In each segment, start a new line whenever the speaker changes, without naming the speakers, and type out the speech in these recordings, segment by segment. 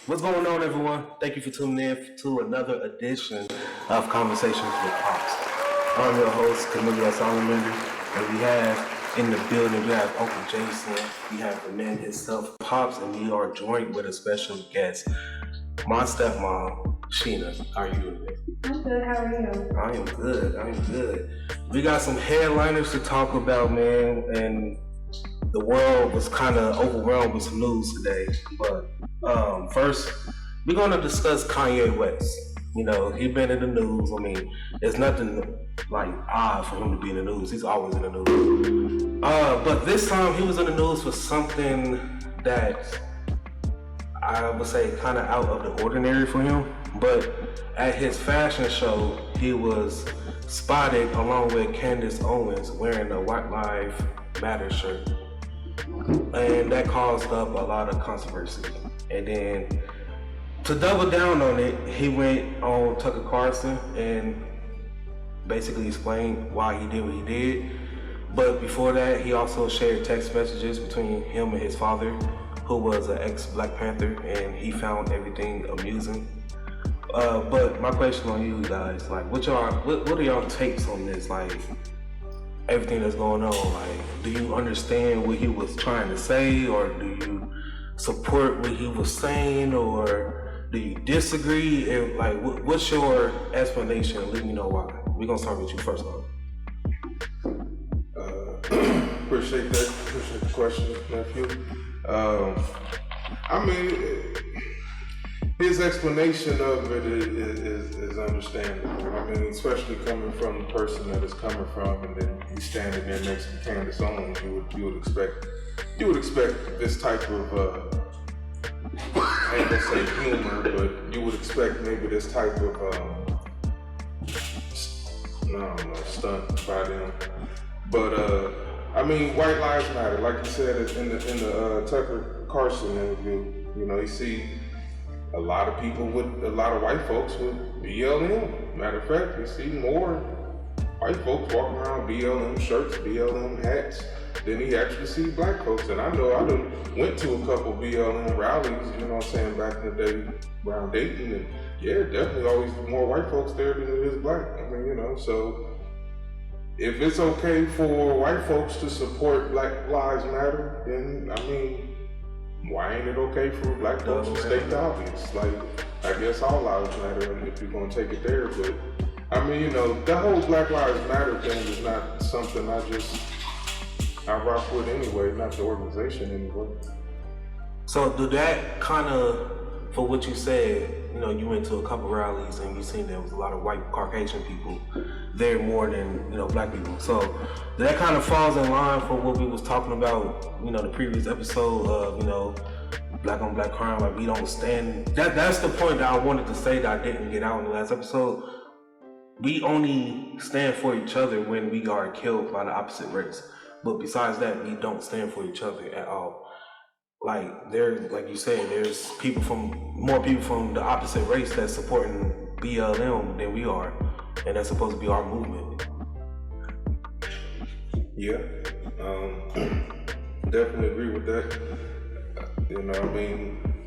What's going on, everyone? Thank you for tuning in to another edition of Conversations with Pops. I'm your host, Camille Solomon, and we have in the building, we have Uncle Jason, we have the man himself, Pops, and we are joined with a special guest, my stepmom, Sheena. How are you doing today?
I'm good. How are you?
I am good. We got some headliners to talk about, man, and the world was kind of overwhelmed with some news today. But first, we're going to discuss Kanye West. You know, he's been in the news. I mean, there's nothing like odd for him to be in the news. He's always in the news. But this time, he was in the news for something that I would say kind of out of the ordinary for him. But at his fashion show, he was spotted along with Candace Owens wearing a White Lives Matter shirt. And that caused up a lot of controversy. And then to double down on it, he went on Tucker Carlson and basically explained why he did what he did. But before that, he also shared text messages between him and his father, who was an ex-Black Panther, and he found everything amusing. But my question on you guys, like, what are y'all takes on this? Like, everything that's going on, like, do you understand what he was trying to say, or do you support what he was saying, or do you disagree? And like, what's your explanation? Let me know why. We're gonna start with you first, though.
Appreciate the question, nephew. I mean, his explanation of it is understandable. I mean, especially coming from the person that it's coming from, and then he's standing there next to Candace Owens, you would expect this type of I ain't gonna say humor, but you would expect maybe this type of I don't know, stunt by them. But I mean, White Lives Matter, like you said in the Tucker Carlson interview. You know, you see a lot of white folks with BLM. Matter of fact, you see more white folks walking around BLM shirts, BLM hats, than you actually see black folks. And I know I done went to a couple BLM rallies, you know what I'm saying, back in the day around Dayton, and yeah, definitely always more white folks there than it is black. I mean, you know, so if it's okay for white folks to support Black Lives Matter, then I mean, why ain't it okay for black folks to state the obvious? Like, I guess all lives matter, and if you're gonna take it there, but I mean, you know, the whole Black Lives Matter thing is not something I rock with anyway, not the organization anyway.
So do that kind of, for what you said, you know, you went to a couple rallies and you seen there was a lot of white Caucasian people there more than, you know, black people. So that kind of falls in line for what we was talking about, you know, the previous episode of, you know, black on black crime. Like, we don't stand, that's the point that I wanted to say that I didn't get out in the last episode. We only stand for each other when we are killed by the opposite race. But besides that, we don't stand for each other at all. Like, there's, like you said, there's more people from the opposite race that's supporting BLM than we are, and that's supposed to be our movement.
Yeah, definitely agree with that. You know, I mean,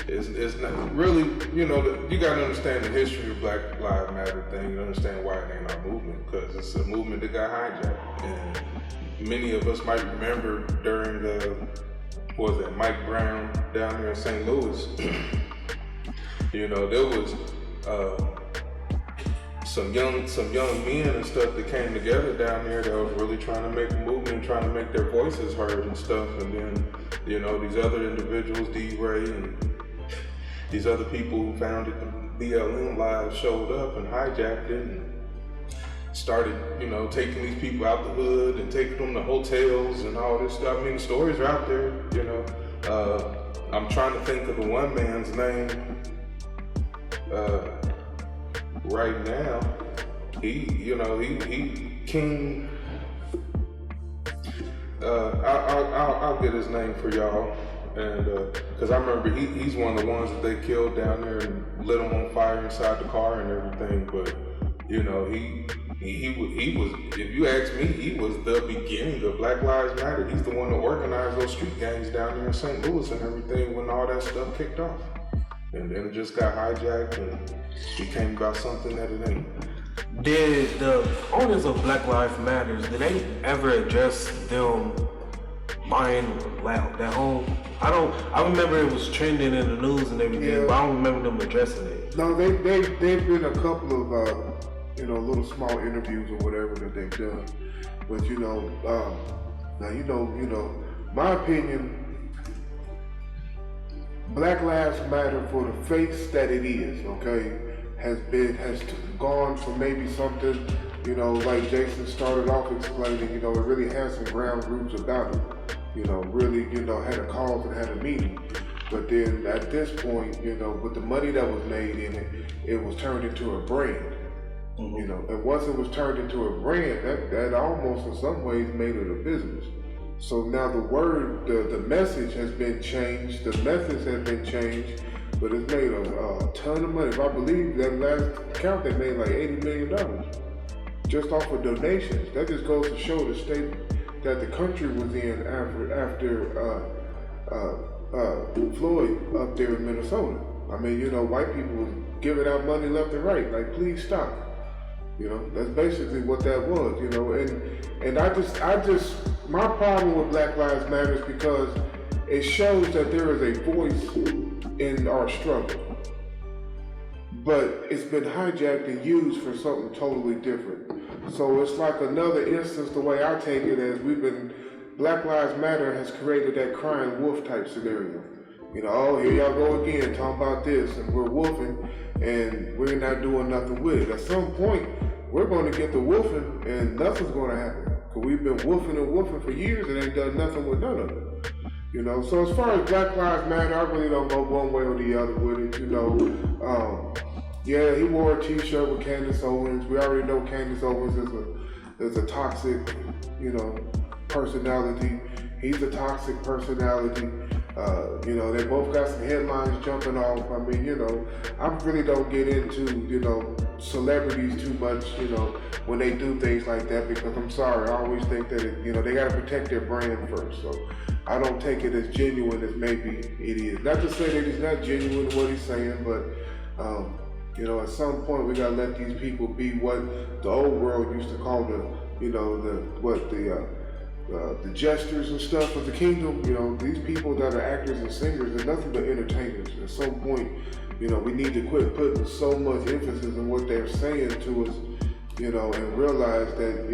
it's not really, you know, you gotta understand the history of Black Lives Matter thing. You understand why it ain't our movement, because it's a movement that got hijacked, and many of us might remember during Mike Brown down here in St. Louis. You know, there was some young men and stuff that came together down there that was really trying to make a movement, trying to make their voices heard and stuff. And then, you know, these other individuals, D-Ray and these other people who founded the BLM Live showed up and hijacked it and started, you know, taking these people out the hood and taking them to hotels and all this stuff. I mean, the stories are out there, you know. I'm trying to think of the one man's name right now. He King. I'll get his name for y'all, and because I remember he's one of the ones that they killed down there and lit him on fire inside the car and everything. But you know, he was, if you ask me, he was the beginning of Black Lives Matter. He's the one that organized those street gangs down there in St. Louis and everything when all that stuff kicked off. and then it just got hijacked and became about something that it ain't.
Did the owners of Black Lives Matters, did they ever address them buying that whole? I remember it was trending in the news and everything, but I don't remember them addressing it.
No, they've been a couple of little small interviews or whatever that they've done. But now my opinion, Black Lives Matter for the face that it is, okay, has gone from maybe something, like Jason started off explaining, it really has some ground roots about it. Really, had a cause and had a meaning. But then at this point, with the money that was made in it, it was turned into a brand. Mm-hmm. And once it was turned into a brand, that almost in some ways made it a business. So now the message has been changed, the methods have been changed, but it's made a ton of money. If I believe that last count, they made like $80 million just off of donations. That just goes to show the state that the country was in after Floyd up there in Minnesota. I mean, white people was giving out money left and right, like, please stop. That's basically what that was, and I just, my problem with Black Lives Matter is because it shows that there is a voice in our struggle, but it's been hijacked and used for something totally different. So it's like another instance, the way I take it, as Black Lives Matter has created that crying wolf type scenario. Oh, here y'all go again, talking about this, and we're wolfing, and we're not doing nothing with it. At some point, we're going to get the wolfing, and nothing's going to happen. Because we've been wolfing and wolfing for years and ain't done nothing with none of it. So as far as Black Lives Matter, I really don't go one way or the other with it, Yeah, he wore a t-shirt with Candace Owens. We already know Candace Owens is a toxic, personality. He's a toxic personality. They both got some headlines jumping off. I mean, I really don't get into, celebrities too much, when they do things like that, because I'm sorry, I always think that, they got to protect their brand first. So I don't take it as genuine as maybe it is. Not to say that he's not genuine in what he's saying, but, at some point we got to let these people be what the old world used to call the jesters and stuff of the kingdom. These people that are actors and singers are nothing but entertainers. At some point, we need to quit putting so much emphasis on what they're saying to us, and realize that,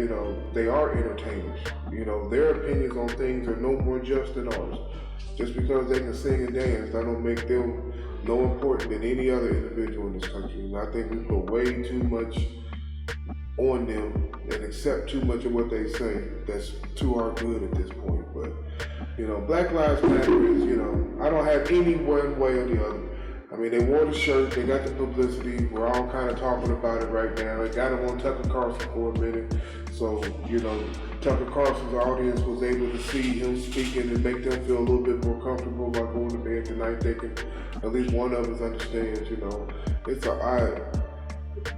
they are entertainers. Their opinions on things are no more just than ours. Just because they can sing and dance, that don't make them no important than any other individual in this country. And I think we put way too much on them and accept too much of what they say that's to our good at this point. But, Black Lives Matter is, I don't have any one way or the other. I mean, they wore the shirt, they got the publicity, we're all kind of talking about it right now. They got him on Tucker Carlson for a minute. So, Tucker Carlson's audience was able to see him speaking and make them feel a little bit more comfortable about going to bed tonight. They can, at least one of us understands,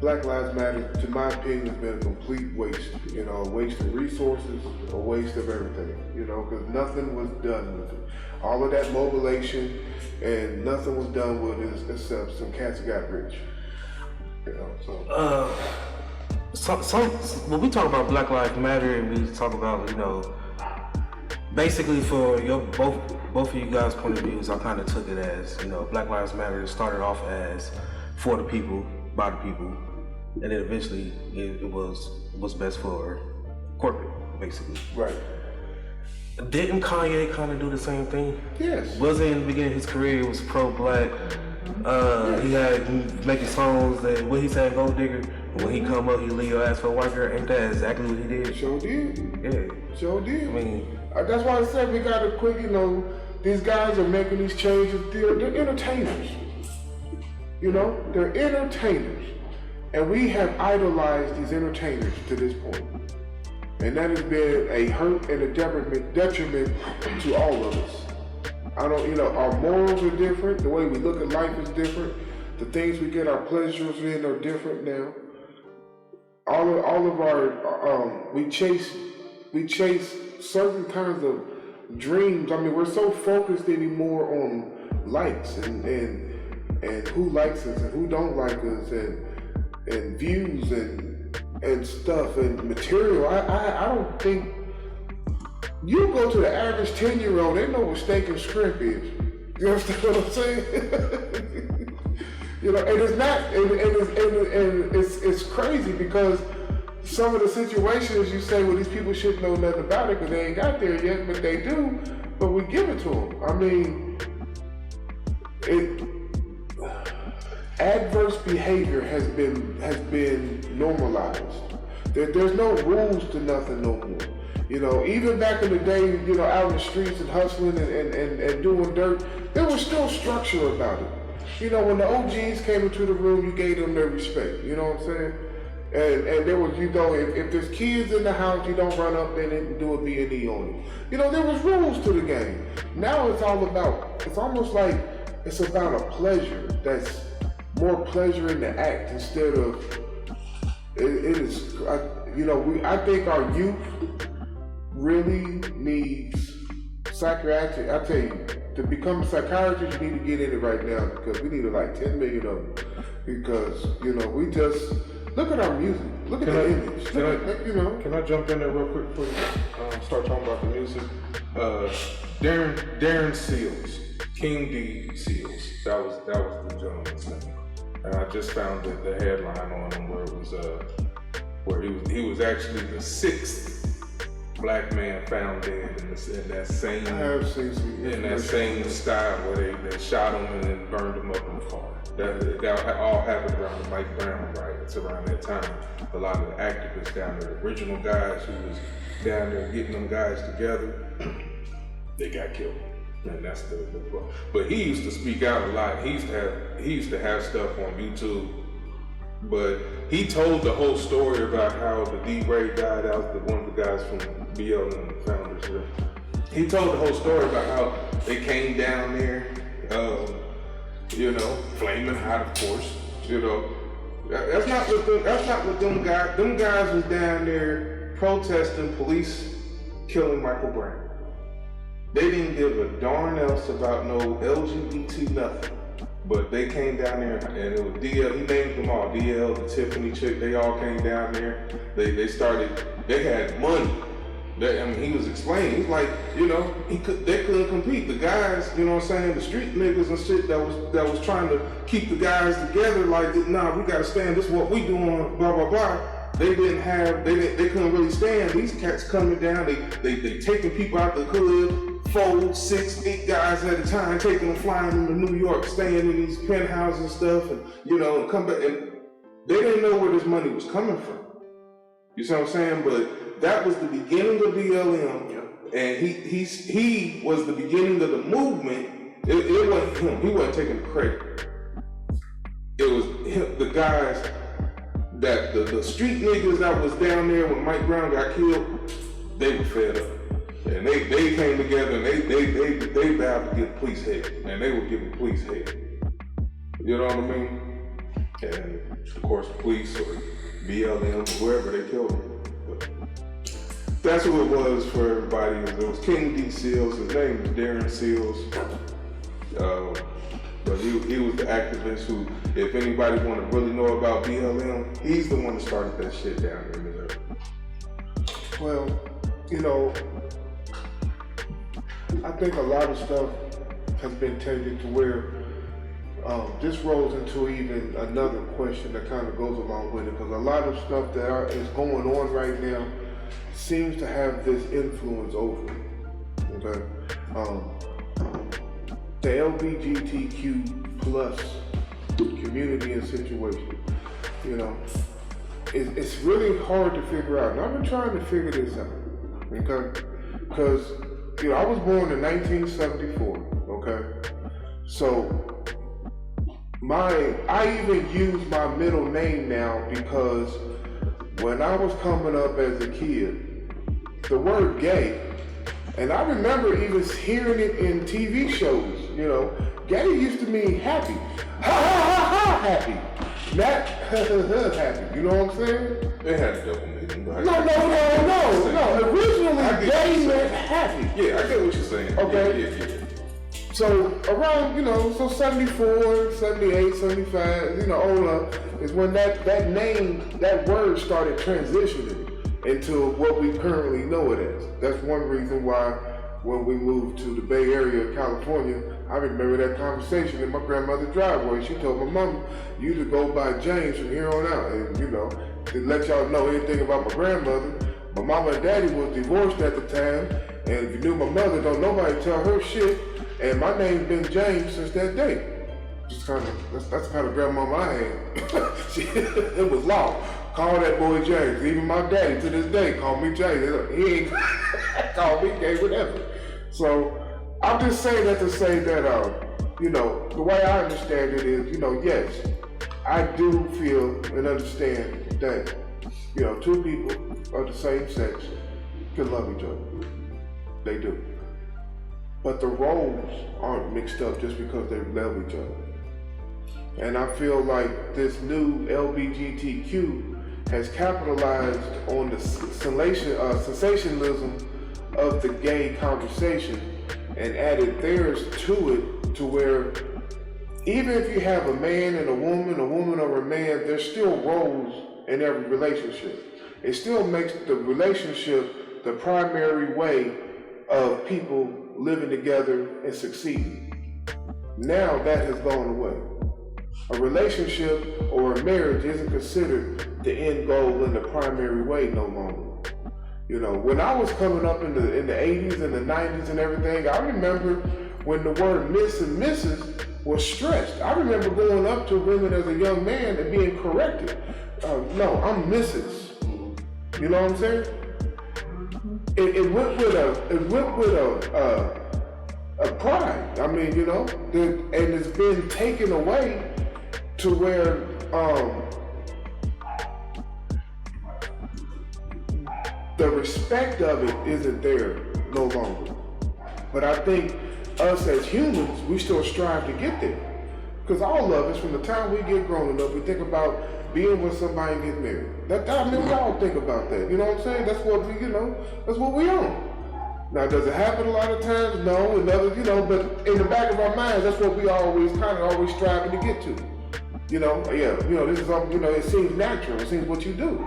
Black Lives Matter, to my opinion, has been a complete waste. A waste of resources, a waste of everything, because nothing was done with it. All of that mobilization and nothing was done with it except some cats got rich.
When we talk about Black Lives Matter and we talk about, basically for both of you guys' point of views, I kind of took it as, Black Lives Matter started off as for the people, by the people, and then eventually it was best for corporate, basically.
Right.
Didn't Kanye kind of do the same thing?
Yes.
Wasn't in the beginning of his career, he was pro-black. He had making songs that what he said, gold digger. When he come up, he leave your ass for a white girl. Ain't that exactly what he did?
Sure did.
Yeah.
Sure did.
I mean,
that's why I said we got to quit. These guys are making these changes. They're entertainers. They're entertainers, and we have idolized these entertainers to this point. And that has been a hurt and a detriment to all of us. Our morals are different. The way we look at life is different. The things we get our pleasures in are different now. All of our, we chase certain kinds of dreams. I mean, we're so focused anymore on likes and and who likes us and who don't like us, and views and stuff and material. I don't think you go to the average 10-year-old, they know what steak and shrimp is. You understand what I'm saying? You know, and it's not, and it's crazy because some of the situations you say, well, these people shouldn't know nothing about it because they ain't got there yet, but they do. But we give it to them. I mean, adverse behavior has been normalized. There's no rules to nothing no more. You know, even back in the day, you know, out in the streets and hustling and doing dirt, there was still structure about it. You know, when the OGs came into the room, you gave them their respect. You know what I'm saying? And there was, you know, if there's kids in the house, you don't run up in it and do a B&E on it. You know, there was rules to the game. Now it's all about, it's almost like it's about a pleasure that's more pleasure in the act instead of, it is, you know, I think our youth really needs psychiatric. I tell you, to become a psychiatrist, you need to get in it right now because we need like 10 million of them. Because, you know, we just, look at our music. Look at the image. You know. Can
I jump in there real quick before you start talking about the music? Darren Seals, King D Seals. That was the gentleman's name. And I just found the headline on him where it was where he was actually the 6th black man found dead in that same style where they shot him and then burned him up in the car. That all happened around the Mike Brown riots around that time. A lot of the activists down there, the original guys who was down there getting them guys together, they got killed. And that's the but he used to speak out a lot. He used to have stuff on YouTube. But he told the whole story about how the D-Ray guy, that was one of the guys from BLM, the founders here. He told the whole story about how they came down there, you know, flaming hot, of course. You know, that's not what them guys. Them guys was down there protesting police killing Michael Brown. They didn't give a darn else about no LGBT nothing. But they came down there and it was DL, he named them all, DL, the Tiffany chick, they all came down there. They had money. He was explaining, he's like, you know, they couldn't compete. The guys, you know what I'm saying, the street niggas and shit that was trying to keep the guys together, like, nah, we gotta stand, this is what we doing, blah, blah, blah. They couldn't really stand these cats coming down, they taking people out the hood, 4, 6, 8 guys at a time, taking them, flying them to New York, staying in these penthouses and stuff, and you know, and come back, and they didn't know where this money was coming from. You see what I'm saying? But that was the beginning of BLM, and he was the beginning of the movement. It wasn't him. He wasn't taking the credit. It was him, the guys that the street niggas that was down there when Mike Brown got killed. They were fed up. And they came together and they vowed to give police hate, and they were giving police hate. You know what I mean? And of course, police or BLM, whoever, they killed him. But that's who it was for everybody. It was King D Seals. His name was Darren Seals. But he was the activist who, if anybody want to really know about BLM, he's the one that started that shit down here in Missouri.
Well, you know, I think a lot of stuff has been taken to where this rolls into even another question that kind of goes along with it, because a lot of stuff that is going on right now seems to have this influence over it. Okay, the LGBTQ plus community and situation, you know, it's really hard to figure out. And I've been trying to figure this out, okay, because you know, I was born in 1974, okay? So, I even use my middle name now because when I was coming up as a kid, the word gay, and I remember even hearing it in TV shows, you know, gay used to mean happy. Ha ha ha ha, happy. Not ha ha ha, happy. You know what I'm saying?
They had a double meaning.
No. Originally, gay meant happy.
Yeah, I get what you're saying.
Okay.
Yeah.
So around, so 74, 78, 75, all up is when that word started transitioning into what we currently know it as. That's one reason why when we moved to the Bay Area of California, I remember that conversation in my grandmother's driveway. She told my mom, you to go by James from here on out. And, to let y'all know anything about my grandmother, my mama and daddy was divorced at the time. And if you knew my mother, don't nobody tell her shit. And my name's been James since that day. Just that's the kind of grandmama I had. It was law. Call that boy James. Even my daddy to this day call me James. He ain't call me gay, whatever. So I'm just saying that to say that, the way I understand it is, yes, I do feel and understand that, two people of the same sex can love each other. They do. But the roles aren't mixed up just because they love each other. And I feel like this new LGBTQ has capitalized on the sensationalism of the gay conversation and added theirs to it, to where even if you have a man and a woman or a man, there's still roles in every relationship. It still makes the relationship the primary way of people living together and succeeding. Now that has gone away. A relationship or a marriage isn't considered the end goal in the primary way no longer. When I was coming up in the 80s and the 90s and everything, I remember when the word Miss and Mrs. was stressed. I remember going up to women as a young man and being corrected. No, I'm Mrs. You know what I'm saying? It went with a pride. I mean, and it's been taken away to where the respect of it isn't there no longer. But I think us as humans, we still strive to get there. Because all of us, from the time we get grown up, we think about being with somebody and get married. We all think about that. You know what I'm saying? That's what that's what we own. Now, does it happen a lot of times? No, and others, but in the back of our minds, that's what we always striving to get to. This is something, it seems natural, it seems what you do.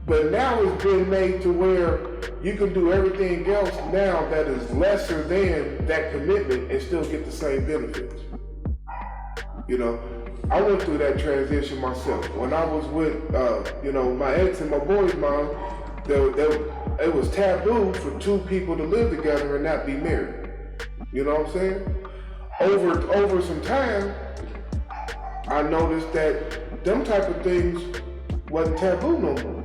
But now it's been made to where you can do everything else now that is lesser than that commitment and still get the same benefits. I went through that transition myself. When I was with, my ex and my boy's mom, it was taboo for two people to live together and not be married. You know what I'm saying? Over some time, I noticed that them type of things wasn't taboo no more.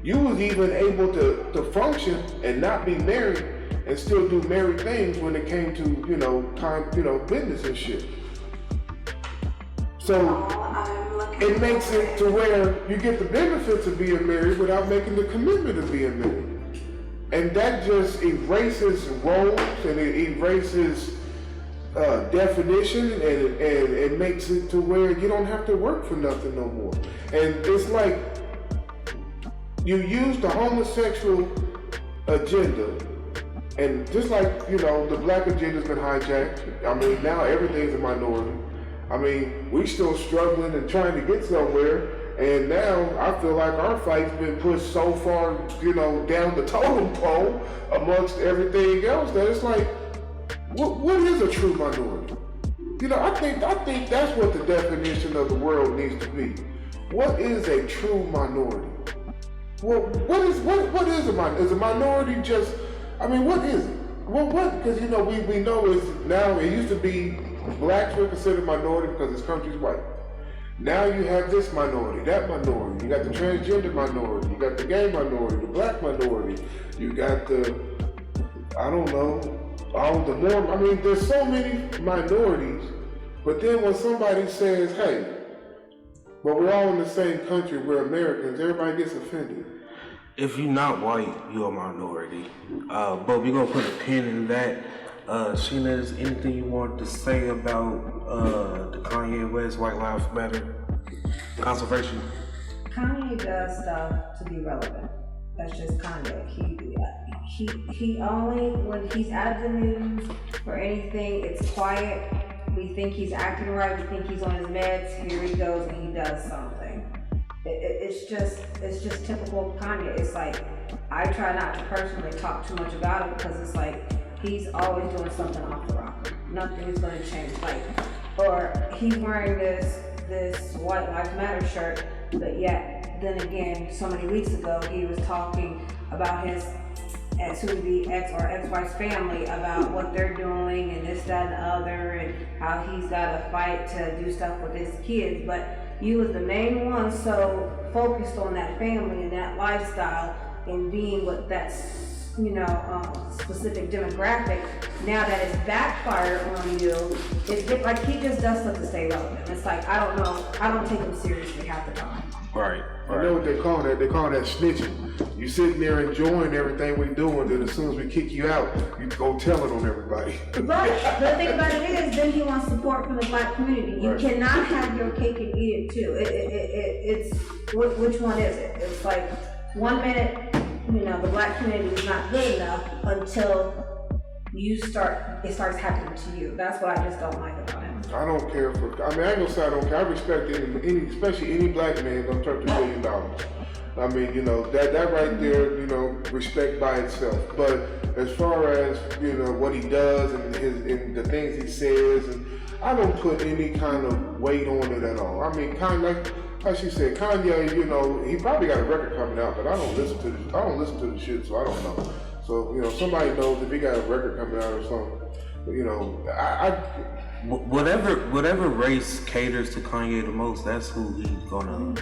You was even able to function and not be married and still do married things when it came to, business and shit. So it makes it to where you get the benefits of being married without making the commitment of being married. And that just erases roles and it erases definition and it makes it to where you don't have to work for nothing no more. And it's like you use the homosexual agenda, and just like, the black agenda's been hijacked. I mean, now everything's a minority. I mean, we still struggling and trying to get somewhere, and now I feel like our fight's been pushed so far, down the totem pole amongst everything else that it's like, what is a true minority? I think that's what the definition of the world needs to be. What is a true minority? Well, what is a minority? Is a minority just, what is it? Well, because we know it's now, it used to be blacks were considered minority because this country's white. Now you have this minority, that minority, you got the transgender minority, you got the gay minority, the black minority, you got the, there's so many minorities, but then when somebody says, hey, but we're all in the same country, we're Americans, everybody gets offended.
If you're not white, you're a minority. But we're going to put a pin in that. Sheena, is anything you want to say about the Kanye West White Lives Matter conservation?
Kanye does stuff to be relevant. That's just Kanye. He only, when he's out of the news or anything, it's quiet. We think he's acting right. We think he's on his meds. Here he goes and he does something. It's just typical Kanye. It's like, I try not to personally talk too much about it because it's like, he's always doing something off the rocker. Nothing is going to change. Like, or he's wearing this White Lives Matter shirt, but yet, then again, so many weeks ago, he was talking about his soon-to-be ex or ex-wife's family about what they're doing and this, that, and the other, and how he's got to fight to do stuff with his kids. But you was the main one so focused on that family and that lifestyle and being what that's, specific demographic. Now that it's backfired on you, it's like he just does stuff to stay relevant. It's like, I don't know, I don't take him seriously half the time.
Right.
I know what they call that. They call that snitching. You sitting there enjoying everything we're doing, then as soon as we kick you out, you go tell it on everybody.
Right. The thing about it is, then he wants support from the black community. You cannot have your cake and eat it too. It's which one is it? It's like 1 minute, the black community is not good enough until it starts happening to you. That's what I just don't like about him.
I don't care I ain't gonna say I don't care. I respect any especially any black man gonna turn $1 million. I mean, that right there, respect by itself. But as far as, what he does and the things he says, and I don't put any kind of weight on it at all. I mean, kind of like she said, Kanye, he probably got a record coming out, but I don't listen to the shit, so I don't know. So, somebody knows if he got a record coming out or something.
Whatever race caters to Kanye the most, that's who he's gonna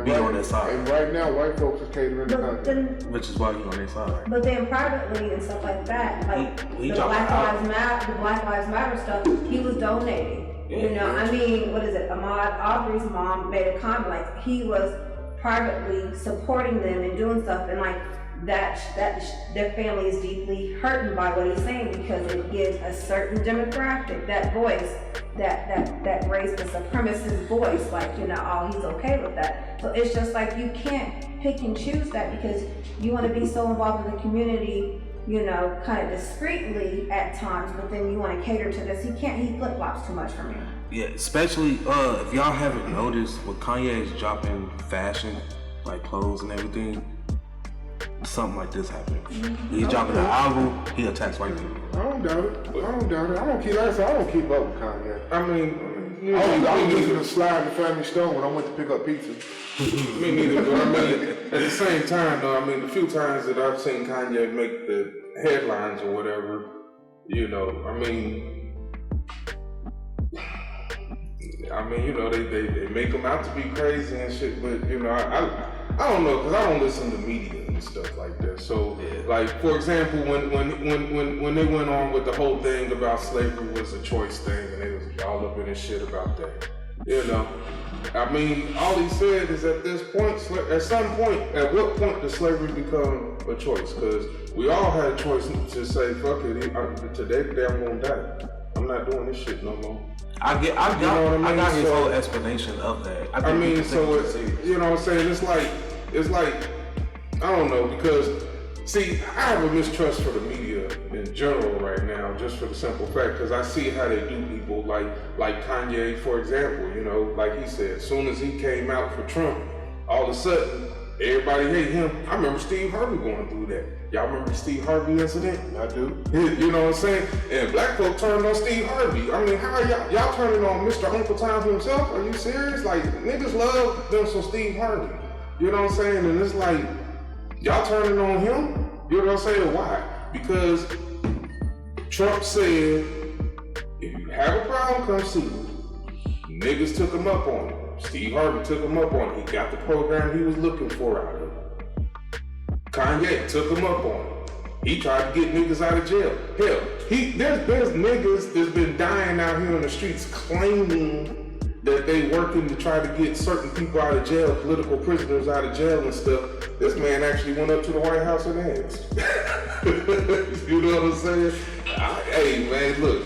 be on their side.
And right now, white folks is catering to Kanye,
which is why he's on their side.
But then privately and stuff like that, like the Black Lives Matter stuff, he was donating. What is it? Ahmaud Arbery's mom made a comment like he was privately supporting them and doing stuff, and like that their family is deeply hurting by what he's saying because it gives a certain demographic that voice, that race, the supremacist voice, like, he's okay with that. So it's just like you can't pick and choose that because you want to be so involved in the community, kind of discreetly at times, but then you want to cater to this. He flip-flops too much for me.
Yeah, especially if y'all haven't noticed, when Kanye is dropping fashion, like clothes and everything, something like this happening. He's dropping an album, he attacks white people.
I don't doubt it. I don't keep up with Kanye.
I mean,
I was listening to Slide the Family Stone when I went to pick up pizza.
Me neither, but at the same time, though, the few times that I've seen Kanye make the headlines or whatever, they make him out to be crazy and shit, but, I don't know, because I don't listen to media and stuff like that. So, like, for example, when they went on with the whole thing about slavery was a choice thing, and they was all up in his shit about that, all he said is at this point, at what point does slavery become a choice? Because we all had a choice to say, fuck it, today I'm gonna die. I'm not doing this shit no more.
I got his whole explanation of that. It's like, I don't know, because, see, I have a mistrust for the media in general right now, just for the simple fact, because I see how they do people, like Kanye, for example, like he said, as soon as he came out for Trump, all of a sudden, everybody hate him. I remember Steve Harvey going through that. Y'all remember the Steve Harvey incident?
I do.
You know what I'm saying? And black folk turned on Steve Harvey. How are y'all turning on Mr. Uncle Tom himself? Are you serious? Like, niggas love them some Steve Harvey. You know what I'm saying? And it's like, y'all turning on him? You know what I'm saying? Why? Because Trump said, if you have a problem, come see me. Niggas took him up on it. Steve Harvey took him up on it. He got the program he was looking for out of it. Kanye took him up on it. He tried to get niggas out of jail. Hell, there's niggas that's been dying out here on the streets claiming that they working to try to get certain people out of jail, political prisoners out of jail and stuff. This man actually went up to the White House and asked. You know what I'm saying? Hey man, look,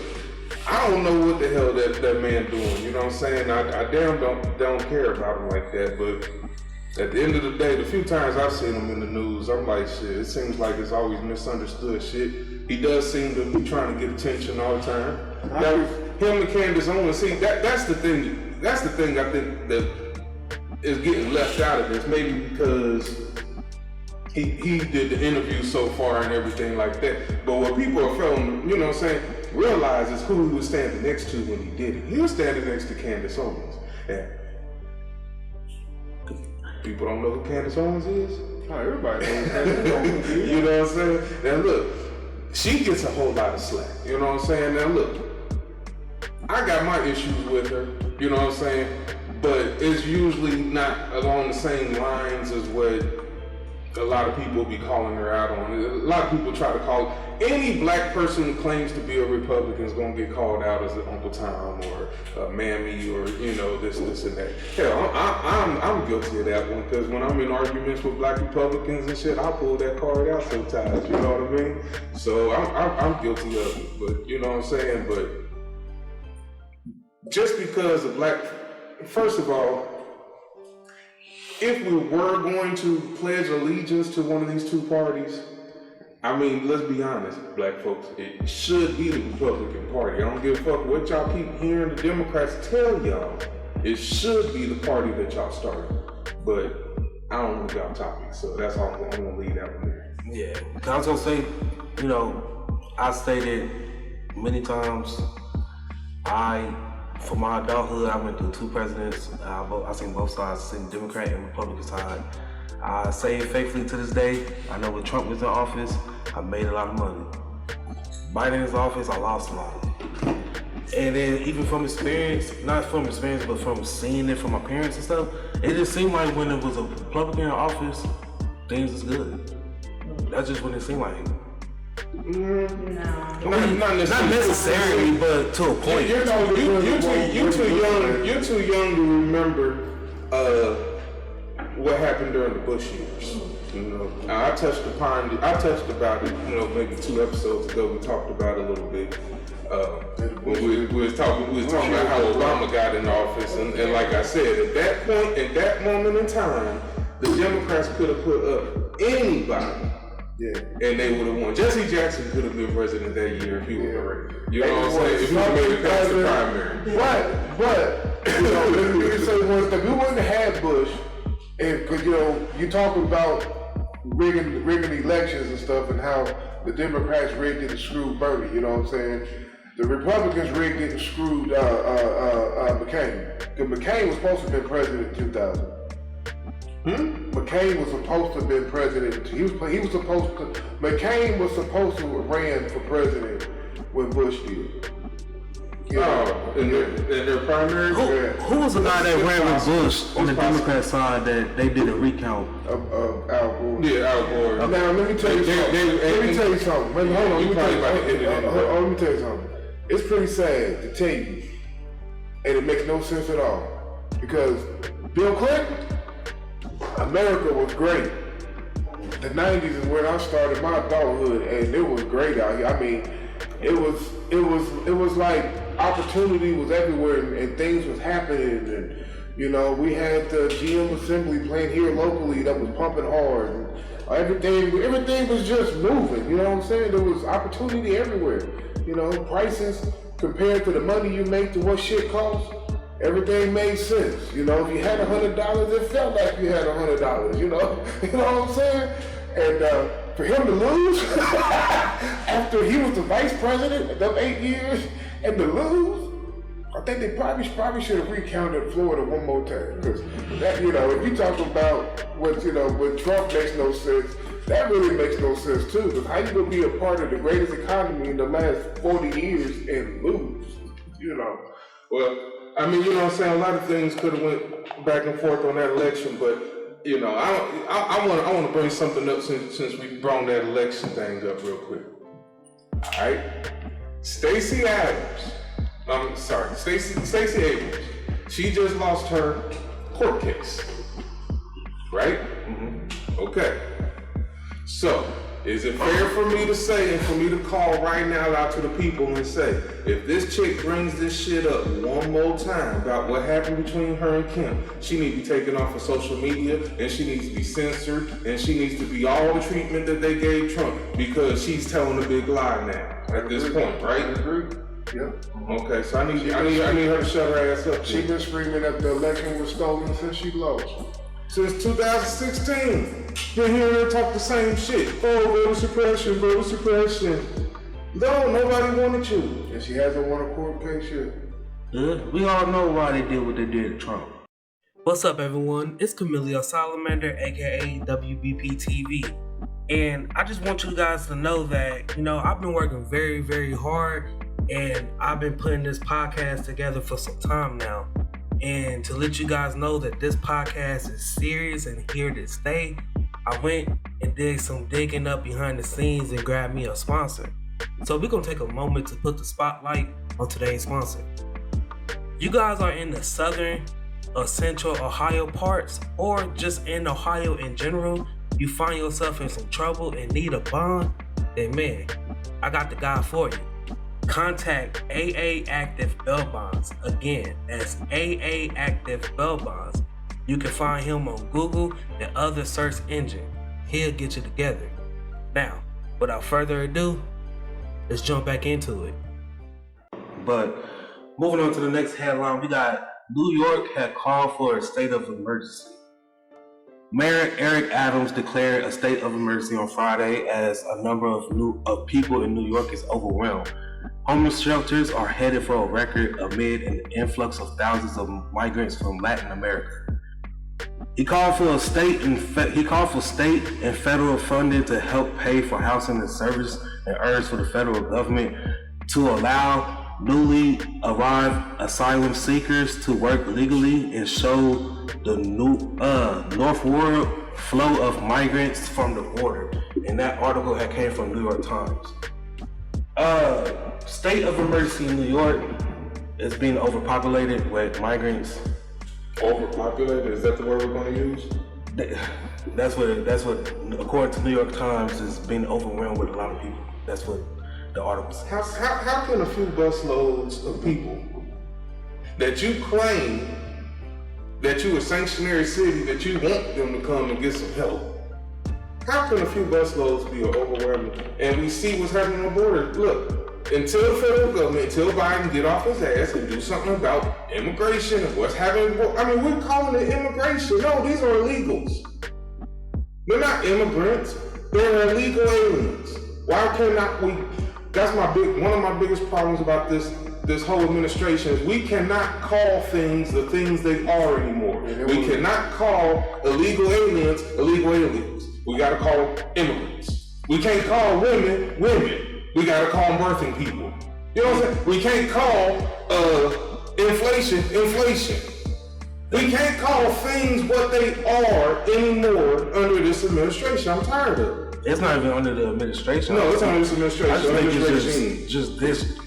I don't know what the hell that man doing. You know what I'm saying? I damn don't care about him like that, but At the end of the day, the few times I've seen him in the news, I'm like, shit, it seems like it's always misunderstood shit. He does seem to be trying to get attention all the time. Now, him and Candace Owens, see, that's the thing I think that is getting left out of this, maybe because he did the interview so far and everything like that. But what people are feeling, you know what I'm saying, realize is who he was standing next to when he did it. He was standing next to Candace Owens. And people don't know who Candace Owens is?
Oh, everybody knows Candace Owens is.
You know what I'm saying? Now look, she gets a whole lot of slack. You know what I'm saying? Now look, I got my issues with her, you know what I'm saying? But it's usually not along the same lines as what a lot of people be calling her out on. A lot of people try to call any black person who claims to be a Republican is gonna get called out as an Uncle Tom or a Mammy or you know this and that. Hell, I'm guilty of that one because when I'm in arguments with black Republicans and shit, I'll pull that card out sometimes. You know what I mean? So I'm guilty of it. But you know what I'm saying? But just because of first of all, if we were going to pledge allegiance to one of these two parties, I mean, let's be honest, black folks, it should be the Republican Party. I don't give a fuck what y'all keep hearing the Democrats tell y'all. It should be the party that y'all started. But I don't want to get off topic, so that's all I'm going to leave that one there.
Yeah, I was going to say, you know, I stated many times, for my adulthood, I went through two presidents. I seen both sides, I seen the Democrat and Republican side. I say it faithfully to this day. I know when Trump was in office, I made a lot of money. Biden in office, I lost a lot. And then even from experience, not from experience, but from seeing it from my parents and stuff, it just seemed like when it was a Republican in office, things was good. That's just what it seemed like.
No.
Not necessarily, but to a point.
You're too young to remember what happened during the Bush years. You know, I touched about it. You know, maybe 2 episodes ago we talked about it a little bit. When we was talking about how Obama got in office, and like I said, at that moment in time, the Democrats could have put up anybody. Yeah. And they would have won. Jesse Jackson could have been president that year if he was already. You know what I'm saying? If he would have made it past the primary.
But you know, let me say one thing. We wouldn't have had Bush, because you know, you talking about rigging elections and stuff, and how the Democrats rigged it and screwed Bernie. You know what I'm saying? The Republicans rigged it and screwed McCain. Because McCain was supposed to have been president in 2000. McCain was supposed to have been president. McCain was supposed to have ran for president when Bush did.
In their primary?
Who was the guy that ran with Bush on the Democrat side that they did a recount?
Of Al Gore.
Yeah, Al Gore.
Now let me tell you something. Let me tell you something. Hold on. Let me tell you something. It's pretty sad to tell you, and it makes no sense at all. Because Bill Clinton, America was great. The 90s is when I started my adulthood, and it was great out here. I mean, it was like opportunity was everywhere, and things was happening, and you know, we had the GM Assembly playing here locally that was pumping hard, and everything was just moving. You know what I'm saying? There was opportunity everywhere. You know, prices compared to the money you make to what shit costs. Everything made sense. You know, if you had $100, it felt like you had $100. You know what I'm saying? And for him to lose after he was the vice president of them 8 years, and to lose, I think they probably should have recounted Florida one more time. Because that, you know, if you talk about what Trump makes no sense, that really makes no sense too. Because how you gonna be a part of the greatest economy in the last 40 years and lose? You know.
Well, I mean, you know what I'm saying? A lot of things could have went back and forth on that election, but you know, I want to bring something up since we brought that election thing up real quick. All right, Stacey Abrams. She just lost her court case, right? Mm-hmm. Okay. So Is it fair for me to say and for me to call right now out to the people and say, if this chick brings this shit up one more time about what happened between her and Kim, she needs to be taken off of social media and she needs to be censored and she needs to be all the treatment that they gave Trump because she's telling a big lie now at this point, right?
I agree. Yep.
Okay, so I need her to shut her ass up.
She's been screaming that the election was stolen since she lost.
Since 2016, been hearing her talk the same shit. Oh, voter suppression, voter suppression. No, nobody wanted you.
And she hasn't won a court case yet.
Good. We all know why they did what they did to Trump.
What's up, everyone? It's Camillio Salamander, aka WBP TV. And I just want you guys to know that, I've been working very, very hard and I've been putting this podcast together for some time now. And to let you guys know that this podcast is serious and here to stay, I went and did some digging up behind the scenes and grabbed me a sponsor. So we're going to take a moment to put the spotlight on today's sponsor. You guys are in the southern or central Ohio parts or just in Ohio in general, you find yourself in some trouble and need a bond, then man, I got the guy for you. Contact AA Active Bail Bonds. Again, that's AA Active Bail Bonds. You can find him on Google and other search engines. He'll get you together. Now, without further ado, let's jump back into it.
But moving on to the next headline, we got New York had called for a state of emergency. Mayor Eric Adams declared a state of emergency on Friday as a number of people in New York is overwhelmed. Homeless shelters are headed for a record amid an influx of thousands of migrants from Latin America. He called for state and federal funding to help pay for housing and service, and urged for the federal government to allow newly arrived asylum seekers to work legally and show the northward flow of migrants from the border. And that article had came from New York Times. State of emergency in New York is being overpopulated with migrants.
Overpopulated? Is that the word we're going to use?
That's what, according to New York Times, is being overwhelmed with a lot of people. That's what the article says.
How can a few busloads of people that you claim that you a sanctuary city, that you want them to come and get some help, how can a few busloads be overwhelming? And we see what's happening on the border. Look, until the federal government, until Biden get off his ass and do something about immigration and what's happening, we're calling it immigration. No, these are illegals. They're not immigrants. They're illegal aliens. Why cannot we? That's one of my biggest problems about this whole administration is we cannot call things the things they are anymore. We cannot call illegal aliens illegal aliens. We gotta call them immigrants. We can't call women women. We gotta call them birthing people. You know what I'm saying? We can't call inflation inflation. We can't call things what they are anymore under this administration. I'm tired of it.
It's not even under the administration.
No, it's under this administration.
I just think it's just this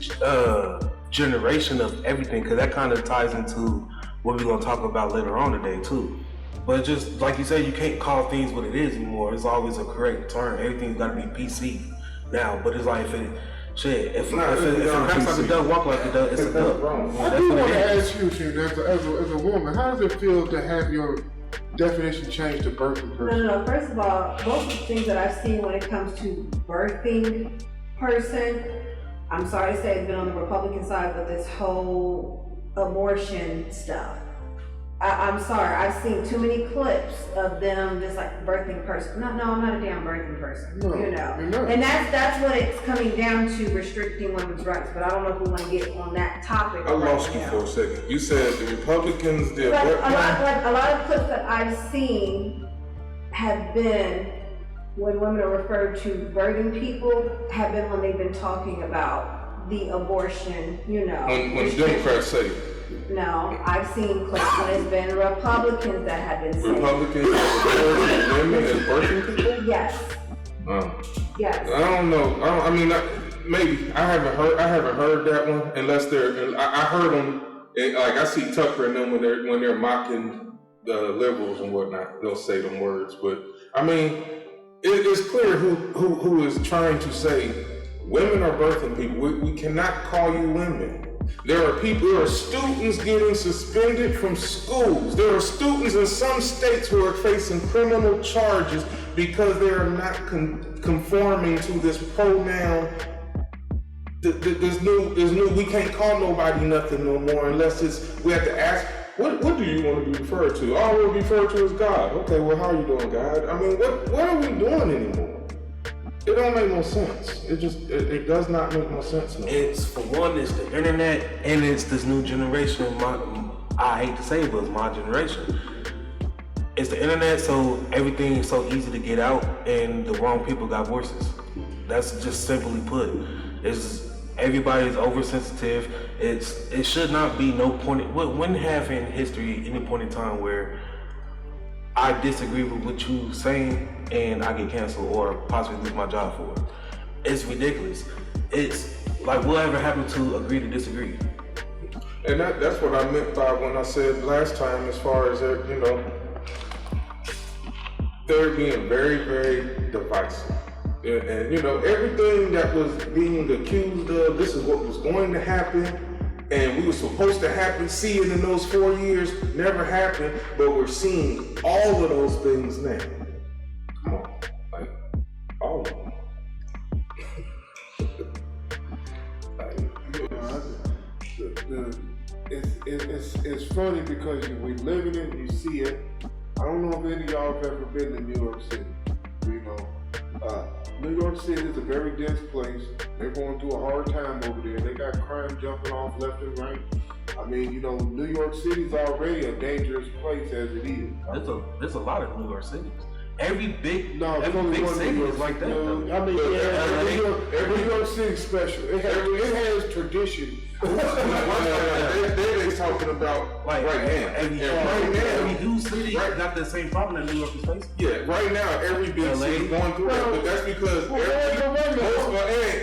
generation of everything, because that kind of ties into what we're going to talk about later on today too. But just like you said, you can't call things what it is anymore. It's always a correct term. Everything's got to be PC now. But it's like if it cracks like a duck, walk like a duck, it's a duck.
I do want to ask you, as a woman, how does it feel to have your definition changed to birthing person?
No. First of all, most of the things that I've seen when it comes to birthing person, I'm sorry to say it's been on the Republican side, but this whole abortion stuff. I'm sorry, I've seen too many clips of them just like birthing person. No, I'm not a damn birthing person.
No,
And that's what it's coming down to, restricting women's rights. But I don't know if we want to get on that topic.
I lost you for a second. You said the Republicans did what?
A lot of clips that I've seen have been when women are referred to birthing people have been when they've been talking about the abortion,
When Democrats say it.
No, I've seen clips when it's been Republicans that have been saying.
Republicans have women as birthing people?
Yes. Yes.
I don't know. Maybe I haven't heard that one unless I heard them. Like I see Tucker and them when they're mocking the liberals and whatnot. They'll say them words, but it is clear who is trying to say women are birthing people. We cannot call you women. There are students getting suspended from schools. There are students in some states who are facing criminal charges because they are not conforming to this pronoun. There's new, we can't call nobody nothing no more unless we have to ask, what do you want to be referred to? All we'll be referred to as God. Okay, well, how are you doing, God? I mean, what are we doing anymore? It don't make no sense. It does not make no sense. No.
It's, for one, it's the internet, and it's this new generation. I hate to say it, but it's my generation. It's the internet, so everything is so easy to get out, and the wrong people got voices. That's just simply put. Everybody's oversensitive. It should not be no point. When have in history any point in time where I disagree with what you saying and I get canceled or possibly lose my job for it? It's ridiculous. It's like, whatever happened to agree to disagree?
And that's what I meant by when I said last time, as far as they're being very, very divisive. And everything that was being accused of, this is what was going to happen, and we were supposed to see it in those 4 years, never happened, but we're seeing all of those things now. Come on, like, all of them.
It's funny because we live in it, you see it. I don't know if any of y'all have ever been to New York City. New York City is a very dense place. They're going through a hard time over there. They got crime jumping off left and right. I mean, New York City's already a dangerous place as it is.
There's a lot of New York cities. Every big city is like that.
I mean, New York City's special. It has tradition.
They're talking about right now.
Every huge city got the same problem that New York is facing.
Yeah, right now every big city is going through that, but that's because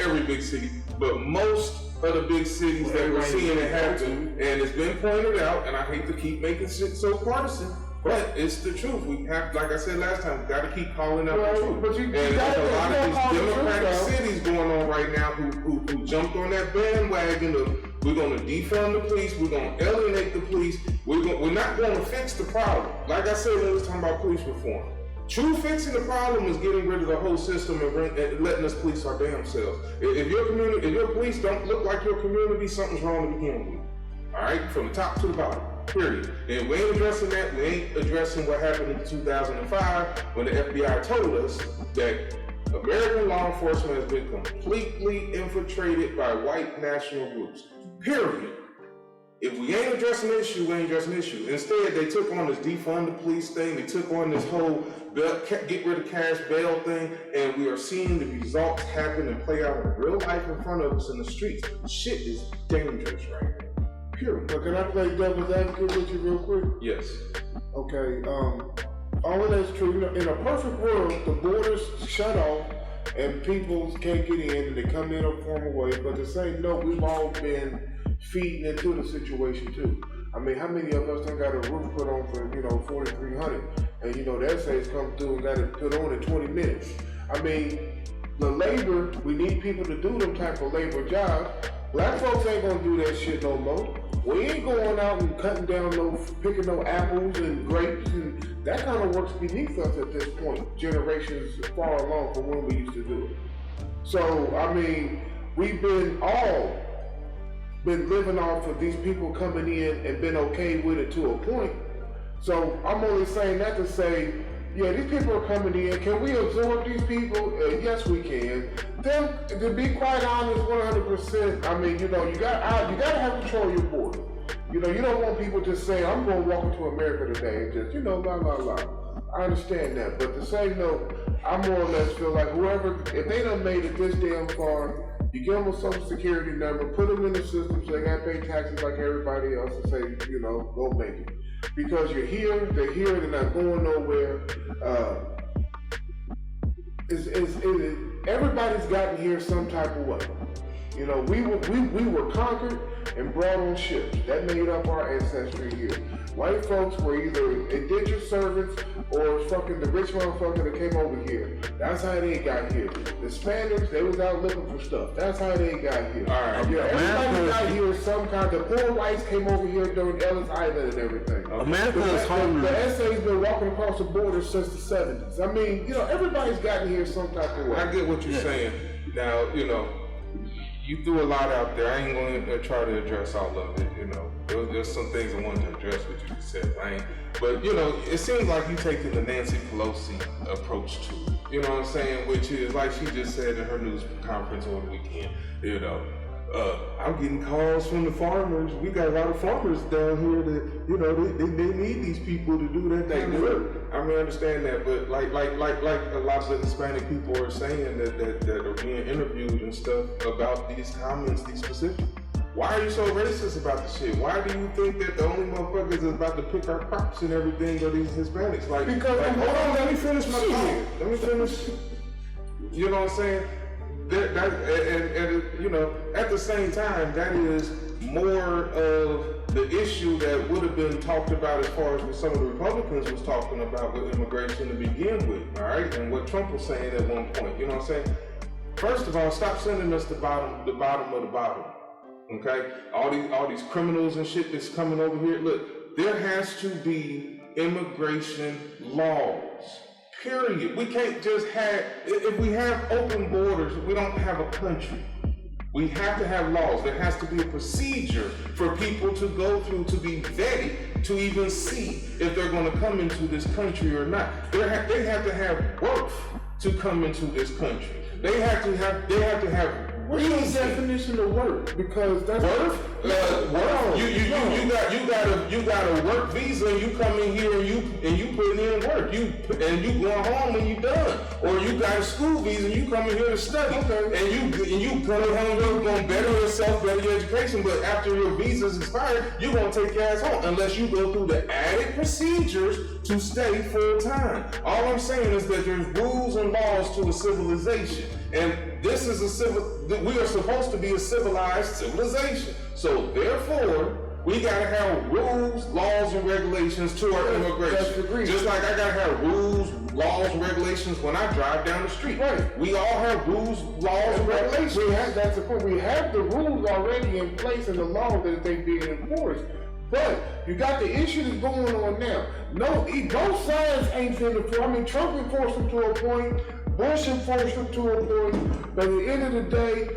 every big city, but most of the big cities that we're seeing it happen, and it's been pointed out, and I hate to keep making shit so partisan, but it's the truth. We have, like I said last time, we got to keep calling out the truth. And there's a lot of these democratic cities going on right now who jumped on that bandwagon of, we're going to defund the police, we're going to alienate the police, we're not going to fix the problem. Like I said when we was talking about police reform. True fixing the problem is getting rid of the whole system and letting us police our damn selves. If your police don't look like your community, something's wrong to begin with. All right, from the top to the bottom. Period. And we ain't addressing that. We ain't addressing what happened in 2005 when the FBI told us that American law enforcement has been completely infiltrated by white national groups. Period. If we ain't addressing the issue, we ain't addressing the issue. Instead, they took on this defund the police thing. They took on this whole get rid of cash bail thing, and we are seeing the results happen and play out in real life in front of us in the streets. Shit is dangerous right now. Period.
But can I play devil's advocate with you real quick?
Yes.
Okay, all of that's true. In a perfect world, the borders shut off and people can't get in and they come in a formal way, but to say no, we've all been feeding into the situation too. I mean, how many of us done got a roof put on for, $4,300 and the essays come through and got it put on in 20 minutes. I mean, the labor, we need people to do them type of labor jobs. Black folks ain't gonna do that shit no more. We ain't going out and cutting down picking no apples and grapes, and that kind of works beneath us at this point, generations far along from when we used to do it. So, I mean, we've been living off of these people coming in and been okay with it to a point. So I'm only saying that to say, yeah, these people are coming in. Can we absorb these people? Yes, we can. Then, to be quite honest, 100%. I mean, you gotta have control of your border. You don't want people just saying, "I'm going to walk into America today," and just, blah blah blah. I understand that, but to say no, I more or less feel like whoever, if they done made it this damn far, you give them a social security number, put them in the system so they got to pay taxes like everybody else, and say, go make it. Because you're here, they're here, they're not going nowhere. Everybody's gotten here some type of way. We were conquered, and brought on ships. That made up our ancestry here. White folks were either indentured servants or fucking the rich motherfucker that came over here. That's how they got here. The Spaniards, they was out looking for stuff. That's how they got here.
All right.
Yeah, everybody got here some kind. The poor whites came over here during Ellis Island and everything.
America is homeless.
The SA's been walking across the border since the 70s. I mean, everybody's gotten here some type of way.
I get what you're saying. Now, you threw a lot out there. I ain't going to try to address all of it. There's some things I wanted to address what you just said, right? But it seems like you taking the Nancy Pelosi approach to it. You know what I'm saying? Which is like she just said in her news conference over the weekend. I'm getting calls from the farmers. We got a lot of farmers down here that they need these people to do that kind of work. I mean, I understand that, but like a lot of the Hispanic people are saying that are being interviewed and stuff about these comments, these specific. Why are you so racist about the shit? Why do you think that the only motherfuckers is about to pick our crops and everything are these Hispanics? Because hold on, let me finish my thought. Let me finish. You know what I'm saying? At the same time, that is more of the issue that would have been talked about as far as what some of the Republicans was talking about with immigration to begin with, all right? And what Trump was saying at one point, you know what I'm saying? First of all, stop sending us the bottom of the bottom, okay? All these criminals and shit that's coming over here. Look, there has to be immigration laws. Period. We can't just if we have open borders, we don't have a country. We have to have laws. There has to be a procedure for people to go through to be vetted to even see if they're going to come into this country or not. They have to have worth to come into this country. They have to have
what's your definition of work? Because that's
worth. You got a work visa. And you come in here and you put in work. You going home when you done, or you got a school visa and you come in here to study. Okay. And you come home, you're gonna better yourself, better your education. But after your visa's expired, you gonna take your ass home unless you go through the added procedures to stay full time. All I'm saying is that there's rules and laws to a civilization, and this is we are supposed to be a civilized civilization. So therefore, we gotta have rules, laws, and regulations to our immigration. Just like I gotta have rules, laws, and regulations when I drive down the street. Right. We all have rules, laws, and regulations.
That's the point. We have the rules already in place and the law that they being enforced. But you got the issue that's going on now. Both sides ain't been enforced. I mean, Trump enforced them to a point. Bush enforced them to a point. But at the end of the day,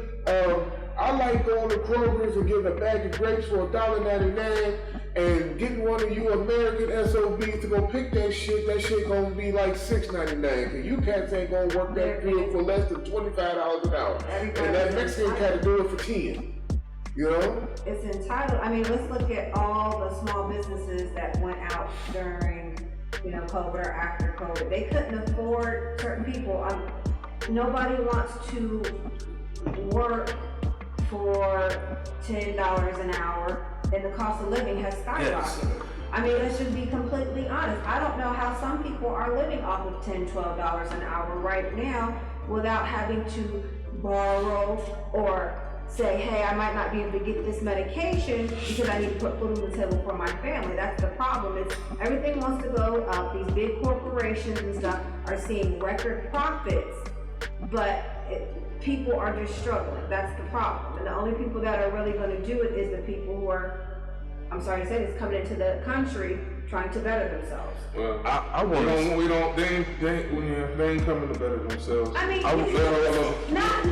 I like going to Kroger's and getting a bag of grapes for $1.99 and getting one of you American SOBs to go pick that shit. That shit gonna be like $6.99. Cause you cats ain't gonna work that field for less than $25 an hour. And that Mexican cat do it for 10.
It's entitled. I mean, let's look at all the small businesses that went out during, COVID or after COVID. They couldn't afford certain people. Nobody wants to work for $10 an hour, and the cost of living has skyrocketed. Yes. I mean, let's just be completely honest. I don't know how some people are living off of $10, $12 an hour right now without having to borrow or say, hey, I might not be able to get this medication because I need to put food on the table for my family. That's the problem. It's everything wants to go up. These big corporations and stuff are seeing record profits, but people are just struggling. That's the problem. And the only people that are really going to do it is the people who are, I'm sorry to say this, coming into the country trying to better themselves.
Well, they ain't coming to better themselves.
I mean,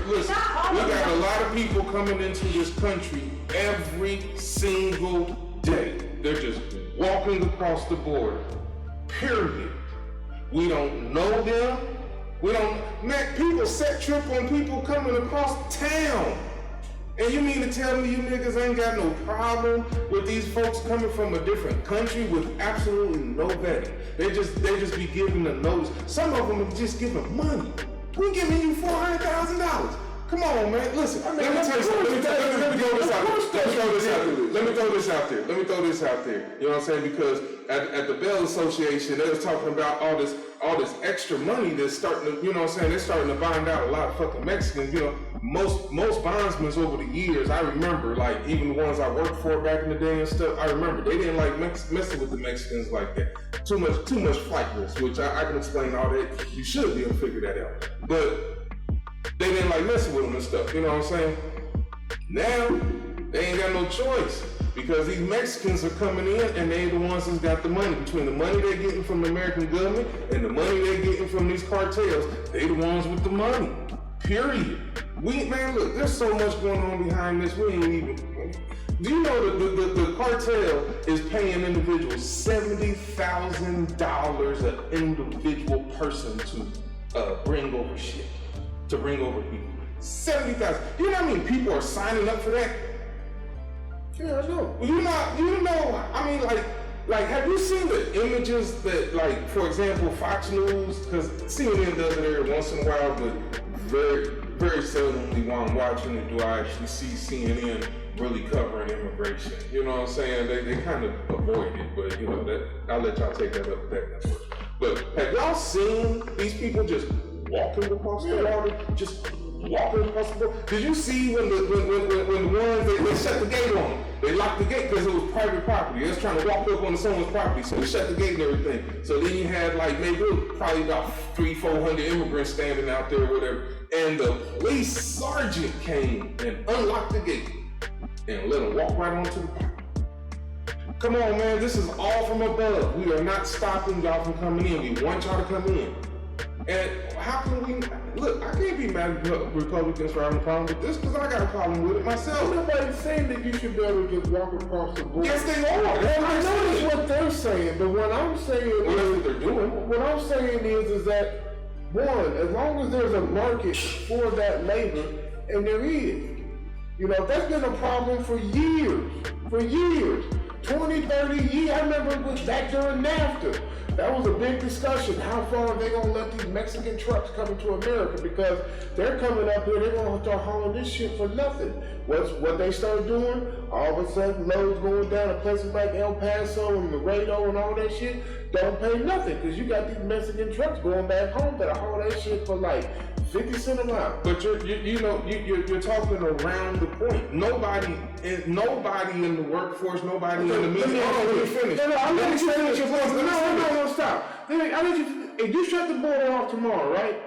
listen, we got a lot of people coming into this country every single day. They're just walking across the border. Period. We don't know them. People set trip on people coming across town. And you mean to tell me you niggas ain't got no problem with these folks coming from a different country with absolutely no vetting? They just be giving the notice. Some of them are just giving money. We giving you $400,000. Come on, man. Listen, let me tell you something. Let me throw this out there. You know what I'm saying? Because at the Bell Association, they was talking about all this all this extra money that's starting to, you know what I'm saying, they're starting to bond out a lot of fucking Mexicans. You know, most bondsmen over the years, I remember, like, even the ones I worked for back in the day and stuff, I remember they didn't like messing with the Mexicans like that. Too much flight risk, which I can explain all that. You should be able to figure that out. But they didn't like messing with them and stuff, you know what I'm saying? Now, they ain't got no choice because these Mexicans are coming in and they the ones that's got the money. Between the money they're getting from the American government and the money they're getting from these cartels, they the ones with the money, period. Man, look, there's so much going on behind this, we ain't even... Do you know the cartel is paying individuals $70,000 an individual person to bring over shit, to bring over people? 70,000. You know how many people are signing up for that?
Yeah, I know.
You know, I mean, like, have you seen the images that, like, for example, Fox News, because CNN does it every once in a while, but very, very seldomly while I'm watching it do I actually see CNN really covering immigration. You know what I'm saying? They kind of avoid it, but, you know, that I'll let y'all take that up with that network. But have y'all seen these people just walking across the water? Just walking across the water? Did you see when the ones, they shut the gate on them? They locked the gate because it was private property. They was trying to walk up on someone's property, so they shut the gate and everything. So then you had like maybe probably about 300-400 immigrants standing out there or whatever. And the police sergeant came and unlocked the gate and let them walk right onto the property. Come on, man, this is all from above. We are not stopping y'all from coming in. We want y'all to come in. And how can we, look, I can't be mad at Republicans for having a problem with this because I got a problem with it myself.
Nobody's saying that you should be able to just walk across the board.
Yes, they are.
Well, I know that's what they're saying, but what I'm saying
That's what they're doing.
What I'm saying is that, one, as long as there's a market for that labor, and there is, you know, that's been a problem for years, 20, 30 years. I remember it was back during NAFTA. That was a big discussion. How far are they gonna let these Mexican trucks come into America? Because they're coming up here, they're gonna start hauling this shit for nothing. What they start doing, all of a sudden loads going down to places like El Paso and Laredo and all that shit, don't pay nothing. Because you got these Mexican trucks going back home that haul that shit for like 50 cents a mile.
But you're talking around the point. Nobody in the workforce, nobody in the media. Let me finish.
No, stop. If you shut the border off tomorrow, right?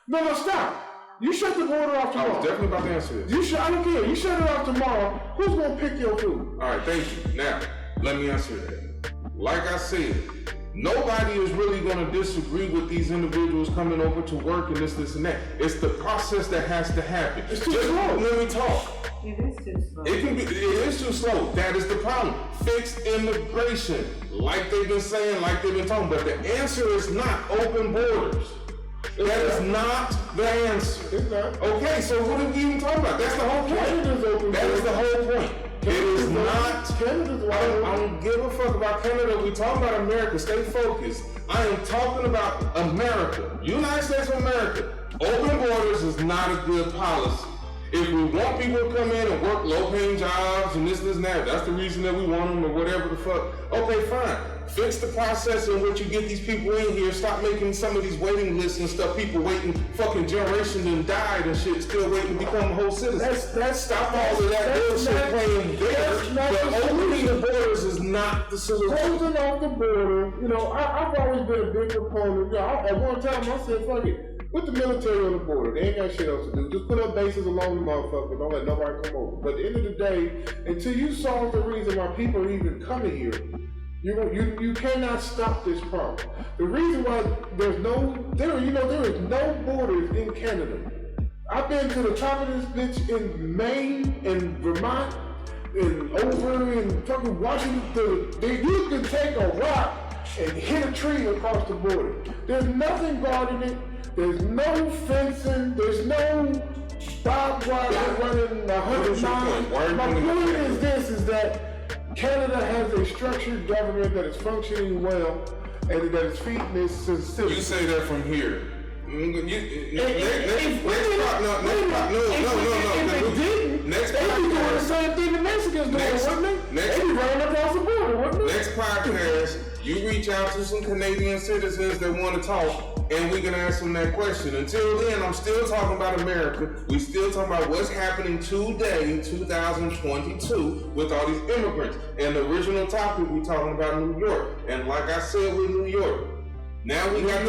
No, stop. You shut the border off tomorrow.
I was definitely about to answer this.
I don't care. You shut it off tomorrow. Who's gonna pick your food?
All right, thank you. Now, let me answer that. Like I said, nobody is really going to disagree with these individuals coming over to work and this and that. It's the process that has to happen.
It's too slow.
Let me talk.
It is too slow.
It is too slow. That is the problem. Fix immigration, like they've been saying, like they've been talking. But the answer is not open borders. That is not the answer.
It's not.
Okay, so what are we even talking about? That's the whole point.
Canada's open
That is the whole point. It is not.
Canada's
I don't give a fuck about Canada. We talking about America. Stay focused. I am talking about America. United States of America. Open borders is not a good policy. If we want people to come in and work low-paying jobs and this and that, that's the reason that we want them or whatever the fuck. Okay, fine. Fix the process in which you get these people in here. Stop making some of these waiting lists and stuff. People waiting fucking generations and died and shit, still waiting to become a whole citizen. Stop all of that bullshit playing there. But opening the borders is not the solution.
Closing off the border, you know, I've always been a big proponent. You know, at one time I said, fuck it. Put the military on the border. They ain't got shit else to do. Just put up bases along the motherfucker. Don't let nobody come over. But at the end of the day, until you solve the reason why people are even coming here, you cannot stop this problem. The reason why there is no borders in Canada. I've been to the top of this bitch in Maine and Vermont and over in fucking Washington. You can take a rock and hit a tree across the border. There's nothing guarding it. There's no fencing. There's no barbed wire running 100 miles. My point is that Canada has a structured government that is functioning well and that is feeding its citizens.
You say that from here.
If they didn't, they'd be doing the same thing the Mexicans doing, wouldn't they? They'd be running across the border, wouldn't they?
Next podcast, You reach out to some Canadian citizens that want to talk, and we can ask them that question. Until then, I'm still talking about America. We still talking about what's happening today, 2022, with all these immigrants. And the original topic, we talking about New York. And like I said with New York, now we got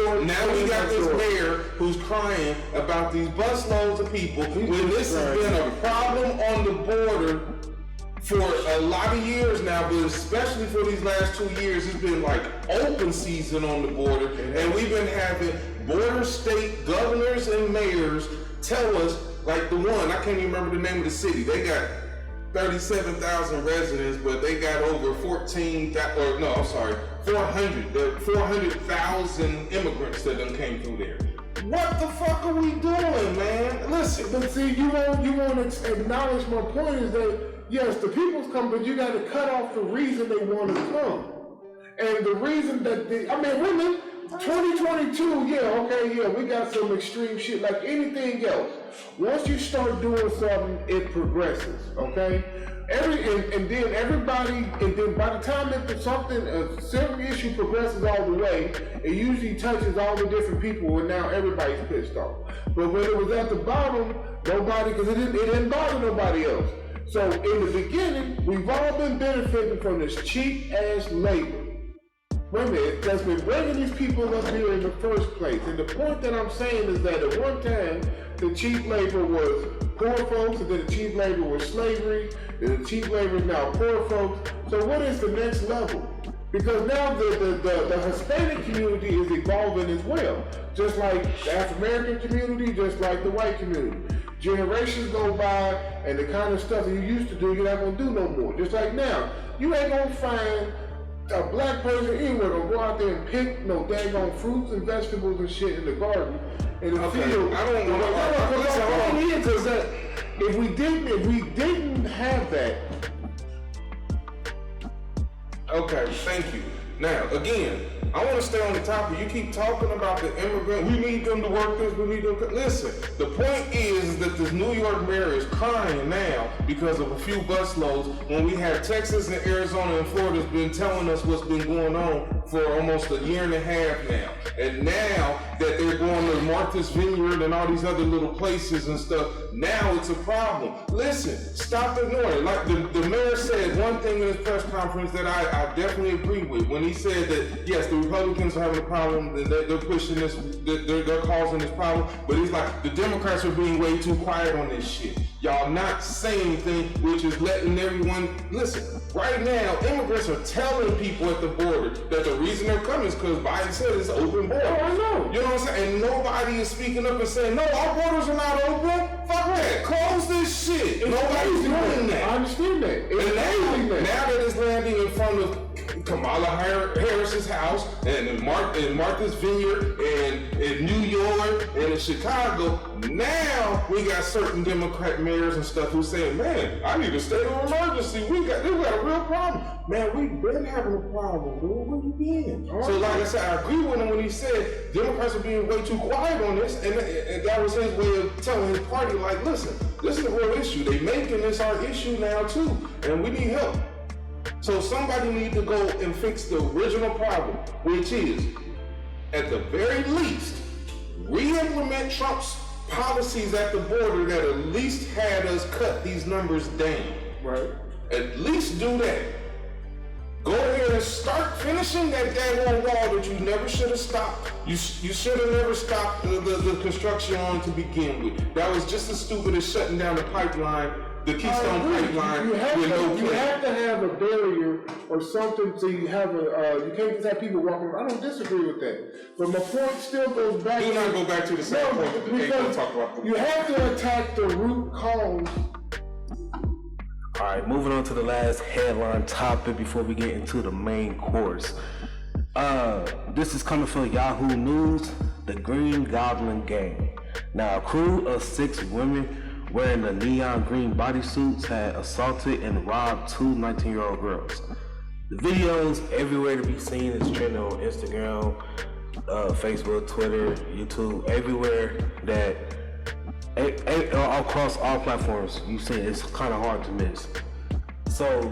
this mayor who's crying about these busloads of people when this has been a problem on the border for a lot of years now, but especially for these last 2 years. It's been like open season on the border, and we've been having border state governors and mayors tell us, like the one, I can't even remember the name of the city, they got 37,000 residents, but they got over 400,000 immigrants that done came through there. What the fuck are we doing, man? Listen.
But see, you won't acknowledge my point is that, yes, the people's come, but you got to cut off the reason they want to come. And the reason that women, 2022, we got some extreme shit like anything else. Once you start doing something, it progresses, okay? And then by the time a certain issue progresses all the way, it usually touches all the different people, and now everybody's pissed off. But when it was at the bottom, because it didn't bother nobody else. So in the beginning, we've all been benefiting from this cheap ass labor. Wait a minute, that's been bringing these people up here in the first place. And the point that I'm saying is that at one time, the cheap labor was poor folks, and then the cheap labor was slavery, and the cheap labor is now poor folks. So what is the next level? Because now the Hispanic community is evolving as well. Just like the African-American community, just like the white community. Generations go by, and the kind of stuff that you used to do, you're not gonna do no more. Just like now, you ain't gonna find a black person anywhere gonna go out there and pick no dang on fruits and vegetables and shit in the garden. In the field.
I don't know.
Because if we didn't have that.
Okay, thank you. Now, again, I want to stay on the topic. You keep talking about the immigrant. We need them to work this. We need them to... Listen, the point is that this New York mayor is crying now because of a few busloads when we have Texas and Arizona and Florida has been telling us what's been going on for almost a year and a half now. And now that they're going to Martha's Vineyard and all these other little places and stuff, now it's a problem. Listen, stop ignoring it. Like the mayor said one thing in his press conference that I definitely agree with when he said that, yes, the Republicans are having a problem, they're pushing this, they're causing this problem, but he's like, the Democrats are being way too quiet on this shit. Y'all not saying anything, which is letting everyone, listen, right now, immigrants are telling people at the border that the reason they're coming is because Biden said it's open border.
Oh, I know.
You know what I'm saying? And nobody is speaking up and saying, no, our borders are not open. Fuck that. Close this shit. Nobody's doing that.
I understand that.
And now that it's landing in front of Kamala Harris's house and in Martha's Vineyard and in New York and in Chicago, now we got certain Democrat mayors and stuff who saying, man, I need a state of emergency. We got a real problem. Man, we've been having a problem, dude. Where you been? So like I said, I agree with him when he said Democrats are being way too quiet on this, and that was his way of telling his party, like, listen, this is a real issue. They making this our issue now too, and we need help. So somebody needs to go and fix the original problem, which is, at the very least, re-implement Trump's policies at the border that at least had us cut these numbers down.
Right.
At least do that. Go ahead and start finishing that daggone wall that you never should have stopped. You should have never stopped the construction on to begin with. That was just as stupid as shutting down the pipeline, the Keystone Pipeline with no plan.
You have to have a barrier or something so you have you can't just have people walking around. I don't disagree with that. But my point still goes back
Do not go back to the same point that they can't talk about.
You have to attack the root cause.
All right, moving on to the last headline topic before we get into the main course. This is coming from Yahoo News, the Green Goblin Gang. Now, a crew of 6 women wearing the neon green bodysuits had assaulted and robbed 2 19-year-old girls. The videos everywhere to be seen. Is trending on Instagram, Facebook, Twitter, YouTube, everywhere that across all platforms you see it's kind of hard to miss. So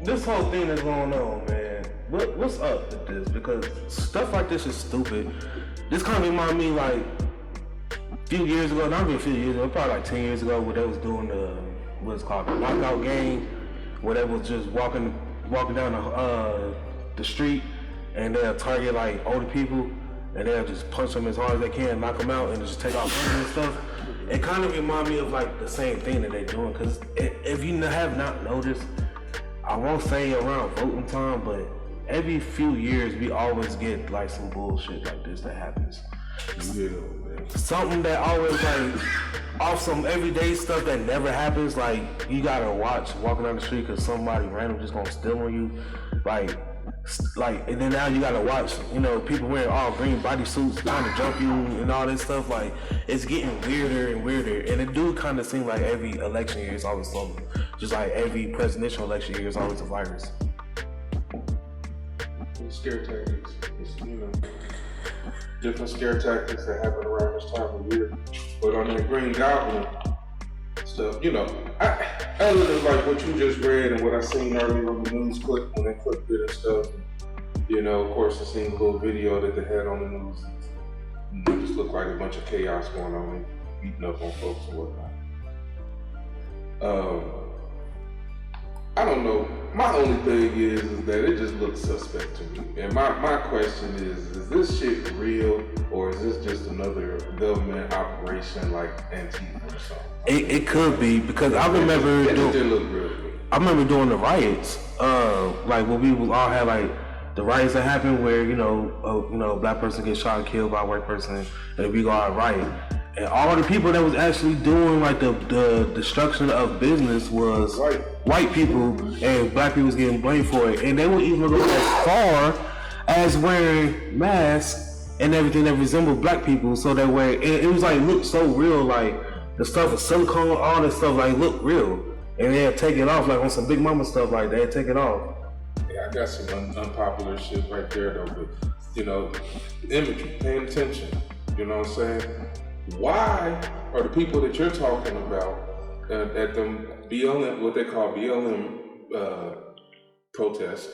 this whole thing that's going on, man, what's up with this? Because stuff like this is stupid. This kind of remind me like a few years ago, not even a few years ago, probably like 10 years ago, where they was doing the what's called the knockout game, where they was just walking down the street and they'll target like older people and they'll just punch them as hard as they can, knock them out, and just take off guns and stuff. It kind of remind me of like the same thing that they're doing. Because if you have not noticed, I won't say around voting time, but every few years we always get like some bullshit like this that happens.
Yeah, man.
Something that always like off some everyday stuff that never happens. Like you gotta watch walking down the street because somebody random just gonna steal on you, like, and then now you gotta watch, you know, people wearing all green bodysuits trying to jump you and all this stuff. Like it's getting weirder and weirder, and it do kind of seem like every election year is always something. Just like every presidential election year is always a virus.
Scare tactics, you know, different scare tactics that happen around this time of year. But on that Green Goblin stuff, you know, other than like what you just read and what I seen earlier on the news clip when they clipped it and stuff, you know, of course I seen a little video that they had on the news. It just looked like a bunch of chaos going on and beating up on folks and whatnot. I don't know. My only thing is that it just looks suspect to me. And my question is this shit real, or is this just another government operation like Antifa or something?
It could be, because I remember doing the riots, like when we all had like the riots that happened where, you know, a black person gets shot and killed by a white person, and we go out and riot. And all the people that was actually doing like the destruction of business was white people, and black people was getting blamed for it. And they would even go as far as wearing masks and everything that resembled black people, so that way it was like looked so real, like the stuff with silicone, all this stuff like looked real. And they'd take it off like on some Big Mama stuff, like they'd take it off.
Yeah, I got some unpopular shit right there though, but you know, imagery, paying attention, you know what I'm saying? Why are the people that you're talking about at them BLM, what they call BLM protests,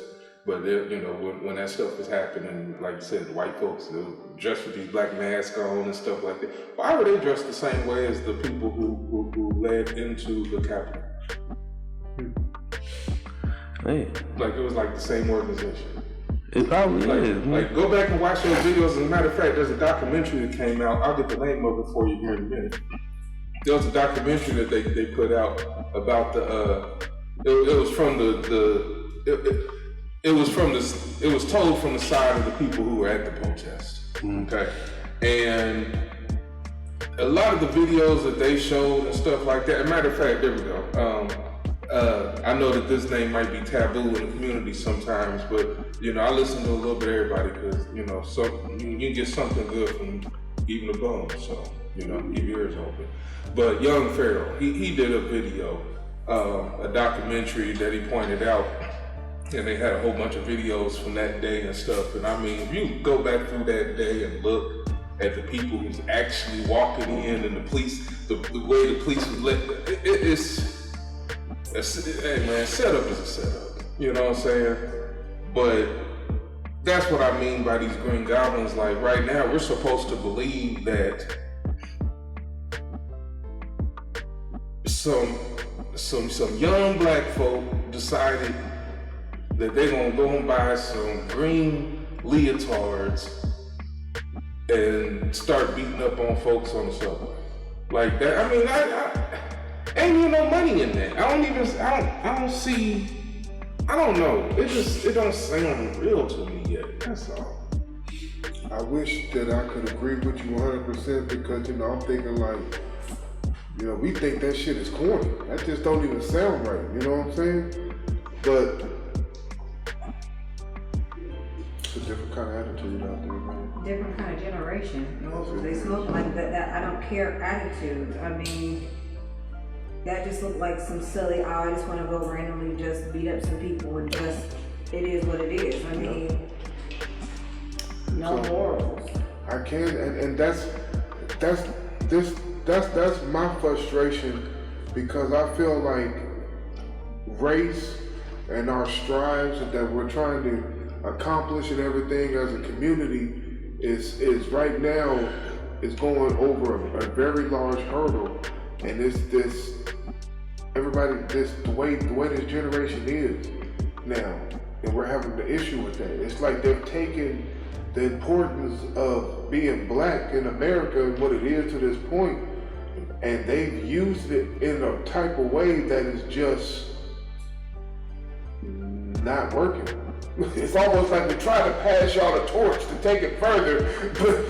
but they're, you know, when that stuff was happening, like you said, white folks dressed with these black masks on and stuff like that. Why were they dressed the same way as the people who led into the Capitol?
Man.
Like it was like the same organization.
It probably is.
Like, go back and watch those videos. As a matter of fact, there's a documentary that came out. I'll get the name of it for you here in a minute. There was a documentary that they put out about it was told from the side of the people who were at the protest. Okay, and a lot of the videos that they showed and stuff like that. As a matter of fact, there we go. I know that this name might be taboo in the community sometimes, but you know, I listen to a little bit of everybody because, you know, so you get something good from even a bum, so, you know, keep your ears open. But Young Pharaoh, he did a video, a documentary that he pointed out, and they had a whole bunch of videos from that day and stuff. And I mean, if you go back through that day and look at the people who's actually walking in and the police, the way the police was let, hey man, setup is a setup, you know what I'm saying? But that's what I mean by these Green Goblins. Like right now, we're supposed to believe that some young black folk decided that they're gonna go and buy some green leotards and start beating up on folks on the subway. Like that, I mean, I ain't even no money in that. I don't know. It don't sound real to me yet. That's all.
I wish that I could agree with you 100% because, you know, I'm thinking like, you know, we think that shit is corny. That just don't even sound right. You know what I'm saying? But it's a different kind of attitude out there, man.
Different kind of generation. You know, they smoke like that I don't care attitude. I mean, that just looked like some silly, I just want to go randomly just beat up some people and just, it is what it is. I mean, no morals.
I can't, and that's my frustration because I feel like race and our strives that we're trying to accomplish and everything as a community is right now is going over a very large hurdle, and this everybody the way this generation is now, and we're having the issue with that. It's like they've taken the importance of being black in America and what it is to this point, and they've used it in a type of way that is just not working. It's almost like we try to pass y'all the torch to take it further, but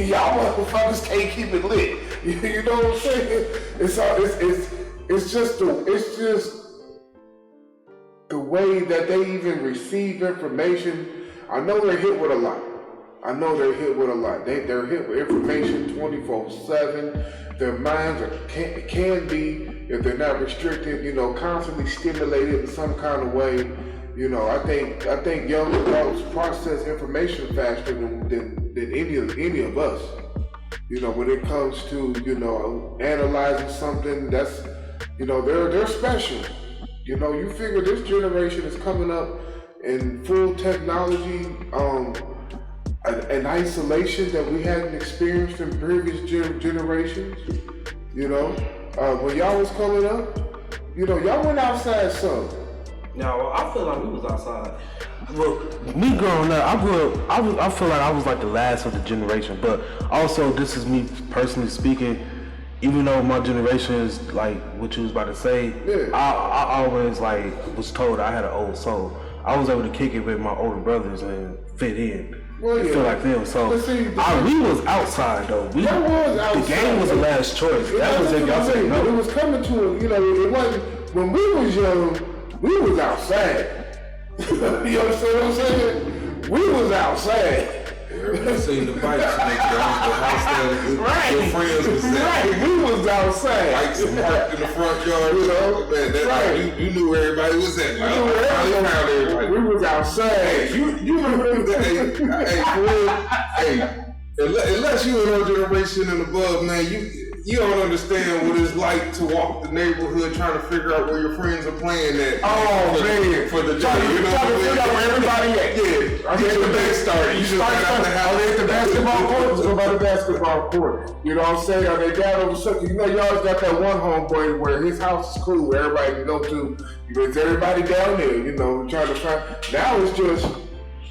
y'all motherfuckers can't keep it lit. You know what I'm saying? It's just the way that they even receive information. I know they're hit with a lot. They're hit with information 24/7. Their minds can be, if they're not restricted, constantly stimulated in some kind of way. I think young adults process information faster than any of us. When it comes to analyzing something, that's they're special. You figure this generation is coming up in full technology, an isolation that we hadn't experienced in previous generations. When y'all was coming up, y'all went outside some.
No, I feel like we was outside. Well, me growing up, I feel like I was like the last of the generation, but also this is me personally speaking. Even though my generation is like what you was about to say,
yeah.
I always was told I had an old soul. I was able to kick it with my older brothers and fit in.
Well,
and
yeah.
feel like them. So we was outside though.
We was outside.
The game was the last choice. That was it. Y'all said no.
It was coming to it wasn't when we was young. We was outside. You understand what I'm saying? We was outside.
Everybody seen the bikes, nigga. The house that your friends was at.
Right, we was outside.
Bikes parked in the front yard. Man, right. You knew where everybody was at. Like,
we was outside.
You remember that? Unless you in our generation and above, man, you don't understand what it's like to walk the neighborhood trying to figure out where your friends are playing at. For the day.
Trying to figure out where everybody at.
Yeah. I get the day started. You just got out the house.
Are they at the basketball court? Let's go by the basketball court. You know what I'm saying? Are they down over something? You always got that one homeboy where his house is cool, where everybody can go to. Because everybody down there, trying to find. Now it's just.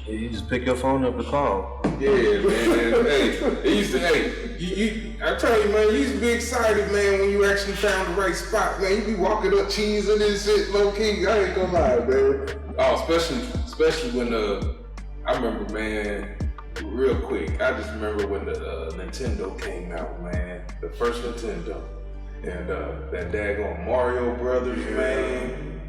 You just pick your phone up and call.
Yeah, man. I tell you, man, you used to be excited, man, when you actually found the right spot, man. You be walking up cheesing and shit, low key. I ain't gonna lie, man. Oh, especially when I remember, man, real quick. I just remember when the Nintendo came out, man. The first Nintendo, and that daggone Mario Brothers, man.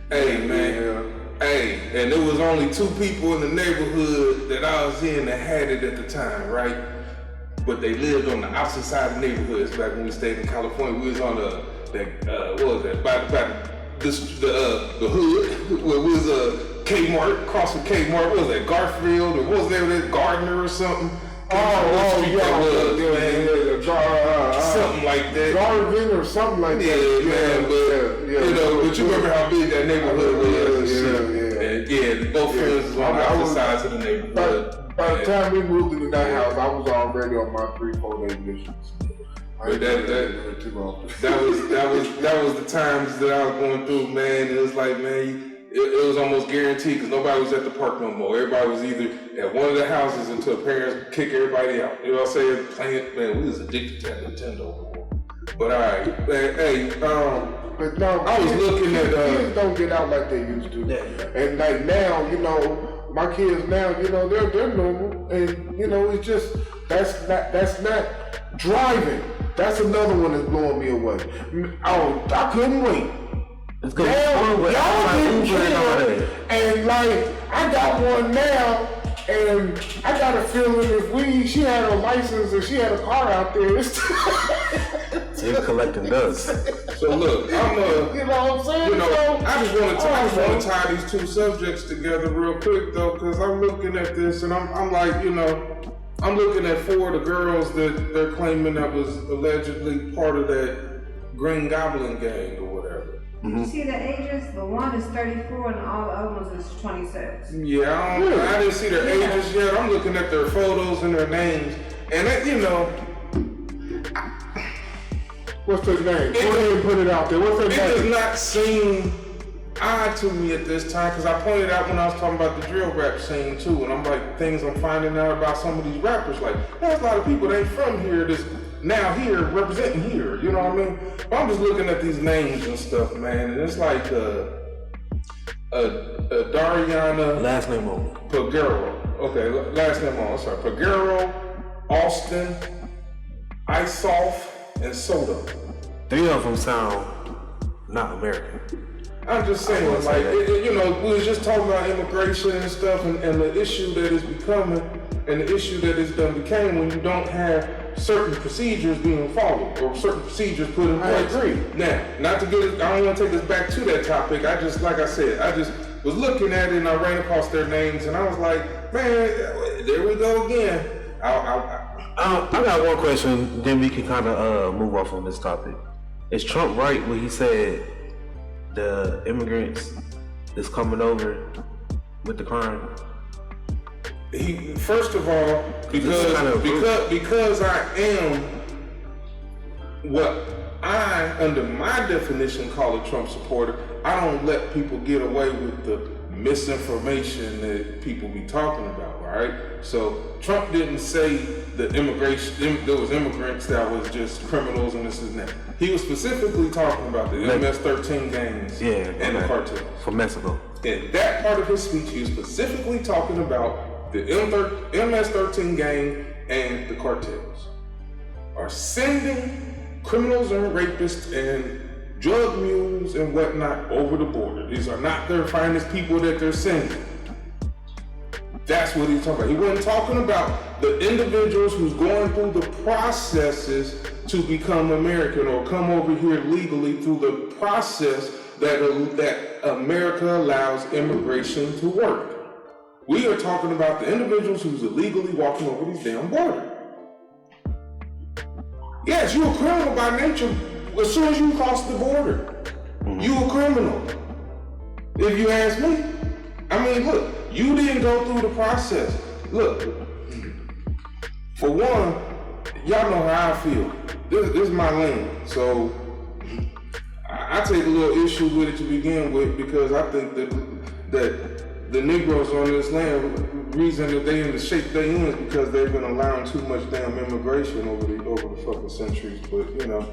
Hey, man. Hey, and there was only 2 people in the neighborhood that I was in that had it at the time, right? But they lived on the opposite side of the neighborhoods. Back when we stayed in California, we was on what was that? By the hood, where we was Kmart, across from Kmart. What was that? Garfield, or what was that? Gardner or something? Something like that.
Garvin or something like that.
Yeah, man. But you remember how big that neighborhood was? And both friends was on the opposite sides of the neighborhood.
By the time we moved into that house, I was already on my 3-4 day missions.
But that was the times that I was going through, man. It was like, man. It was almost guaranteed because nobody was at the park no more. Everybody was either at one of the houses until parents kick everybody out. You know what I'm saying? Playing, man, we was addicted to that Nintendo. But alright, hey,
but no,
I was looking at
kids don't get out like they used to. And like now, my kids now, they're normal, and it's just that's not driving. That's another one that's blowing me away. Oh, I couldn't wait.
It's going y'all
didn't care, and I got one now, and I got a feeling if she had a license and she had a car out there, it's
collecting dust.
So look, I'm
you know what I'm saying?
I just want to tie these 2 subjects together real quick though, because I'm looking at this and I'm like, I'm looking at 4 of the girls that they're claiming that was allegedly part of that Green Goblin gang or whatever.
You see the ages? The one is 34 and all the other ones is 26.
Yeah, I didn't see their ages yet. I'm looking at their photos and their names, and that, you know.
What's their name? Go ahead and put it out there. What's their
It
name?
does not seem odd to me at this time, because I pointed out when I was talking about the drill rap scene too, and I'm like, things I'm finding out about some of these rappers, like, there's a lot of people that ain't from here that's now here representing here, you know what I mean? But I'm just looking at these names and stuff, man, and it's like Dariana
Last name only.
Pagero. Okay, last name on. Sorry, Pagero, Austin, Isoff, and Soda.
3 of them sound not American.
I'm just saying, like, you know, we was just talking about immigration and stuff, and the issue that is becoming, and the issue that is done became when you don't have certain procedures being followed, or certain procedures put in place.
I agree.
Now, not to get, I don't want to take us back to that topic. I just, like I said, I just was looking at it and I ran across their names, and I was like, man, there we go again.
I got one question, then we can kind of move off on this topic. Is Trump right when he said the immigrants that's coming over with the crime?
He, first of all, because I am what I, under my definition, call a Trump supporter, I don't let people get away with the misinformation that people be talking about, right? So Trump didn't say that there was immigrants that was just criminals and this and that. He was specifically talking about the MS-13 gangs and the cartels.
From Mexico.
In that part of his speech, he was specifically talking about the MS-13 gang and the cartels are sending criminals and rapists and drug mules and whatnot over the border. These are not their finest people that they're sending. That's what he's talking about. He wasn't talking about the individuals who's going through the processes to become American or come over here legally through the process that America allows immigration to work. We are talking about the individuals who's illegally walking over these damn borders. Yes, you're a criminal by nature. As soon as you cross the border, you a criminal. If you ask me. I mean, look, you didn't go through the process. Look, for one, y'all know how I feel. This is my lane, so I take a little issue with it to begin with, because I think that the Negroes on this land, the reason that they in the shape they in is because they've been allowing too much damn immigration over the fucking centuries. But you know,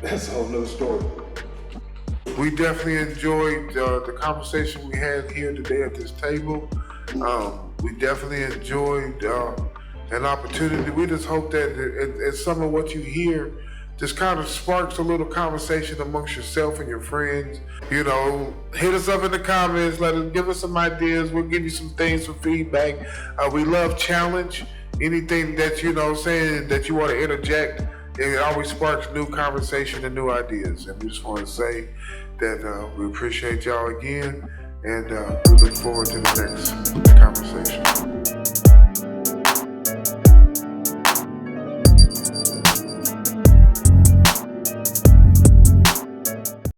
that's a whole nother story.
We definitely enjoyed the conversation we had here today at this table. We definitely enjoyed an opportunity. We just hope that some of what you hear just kind of sparks a little conversation amongst yourself and your friends. You know, hit us up in the comments, give us some ideas. We'll give you some things, some feedback. We love challenge. Anything that, you know, saying that you want to interject, it always sparks new conversation and new ideas. And we just want to say that we appreciate y'all again, and we look forward to the next conversation.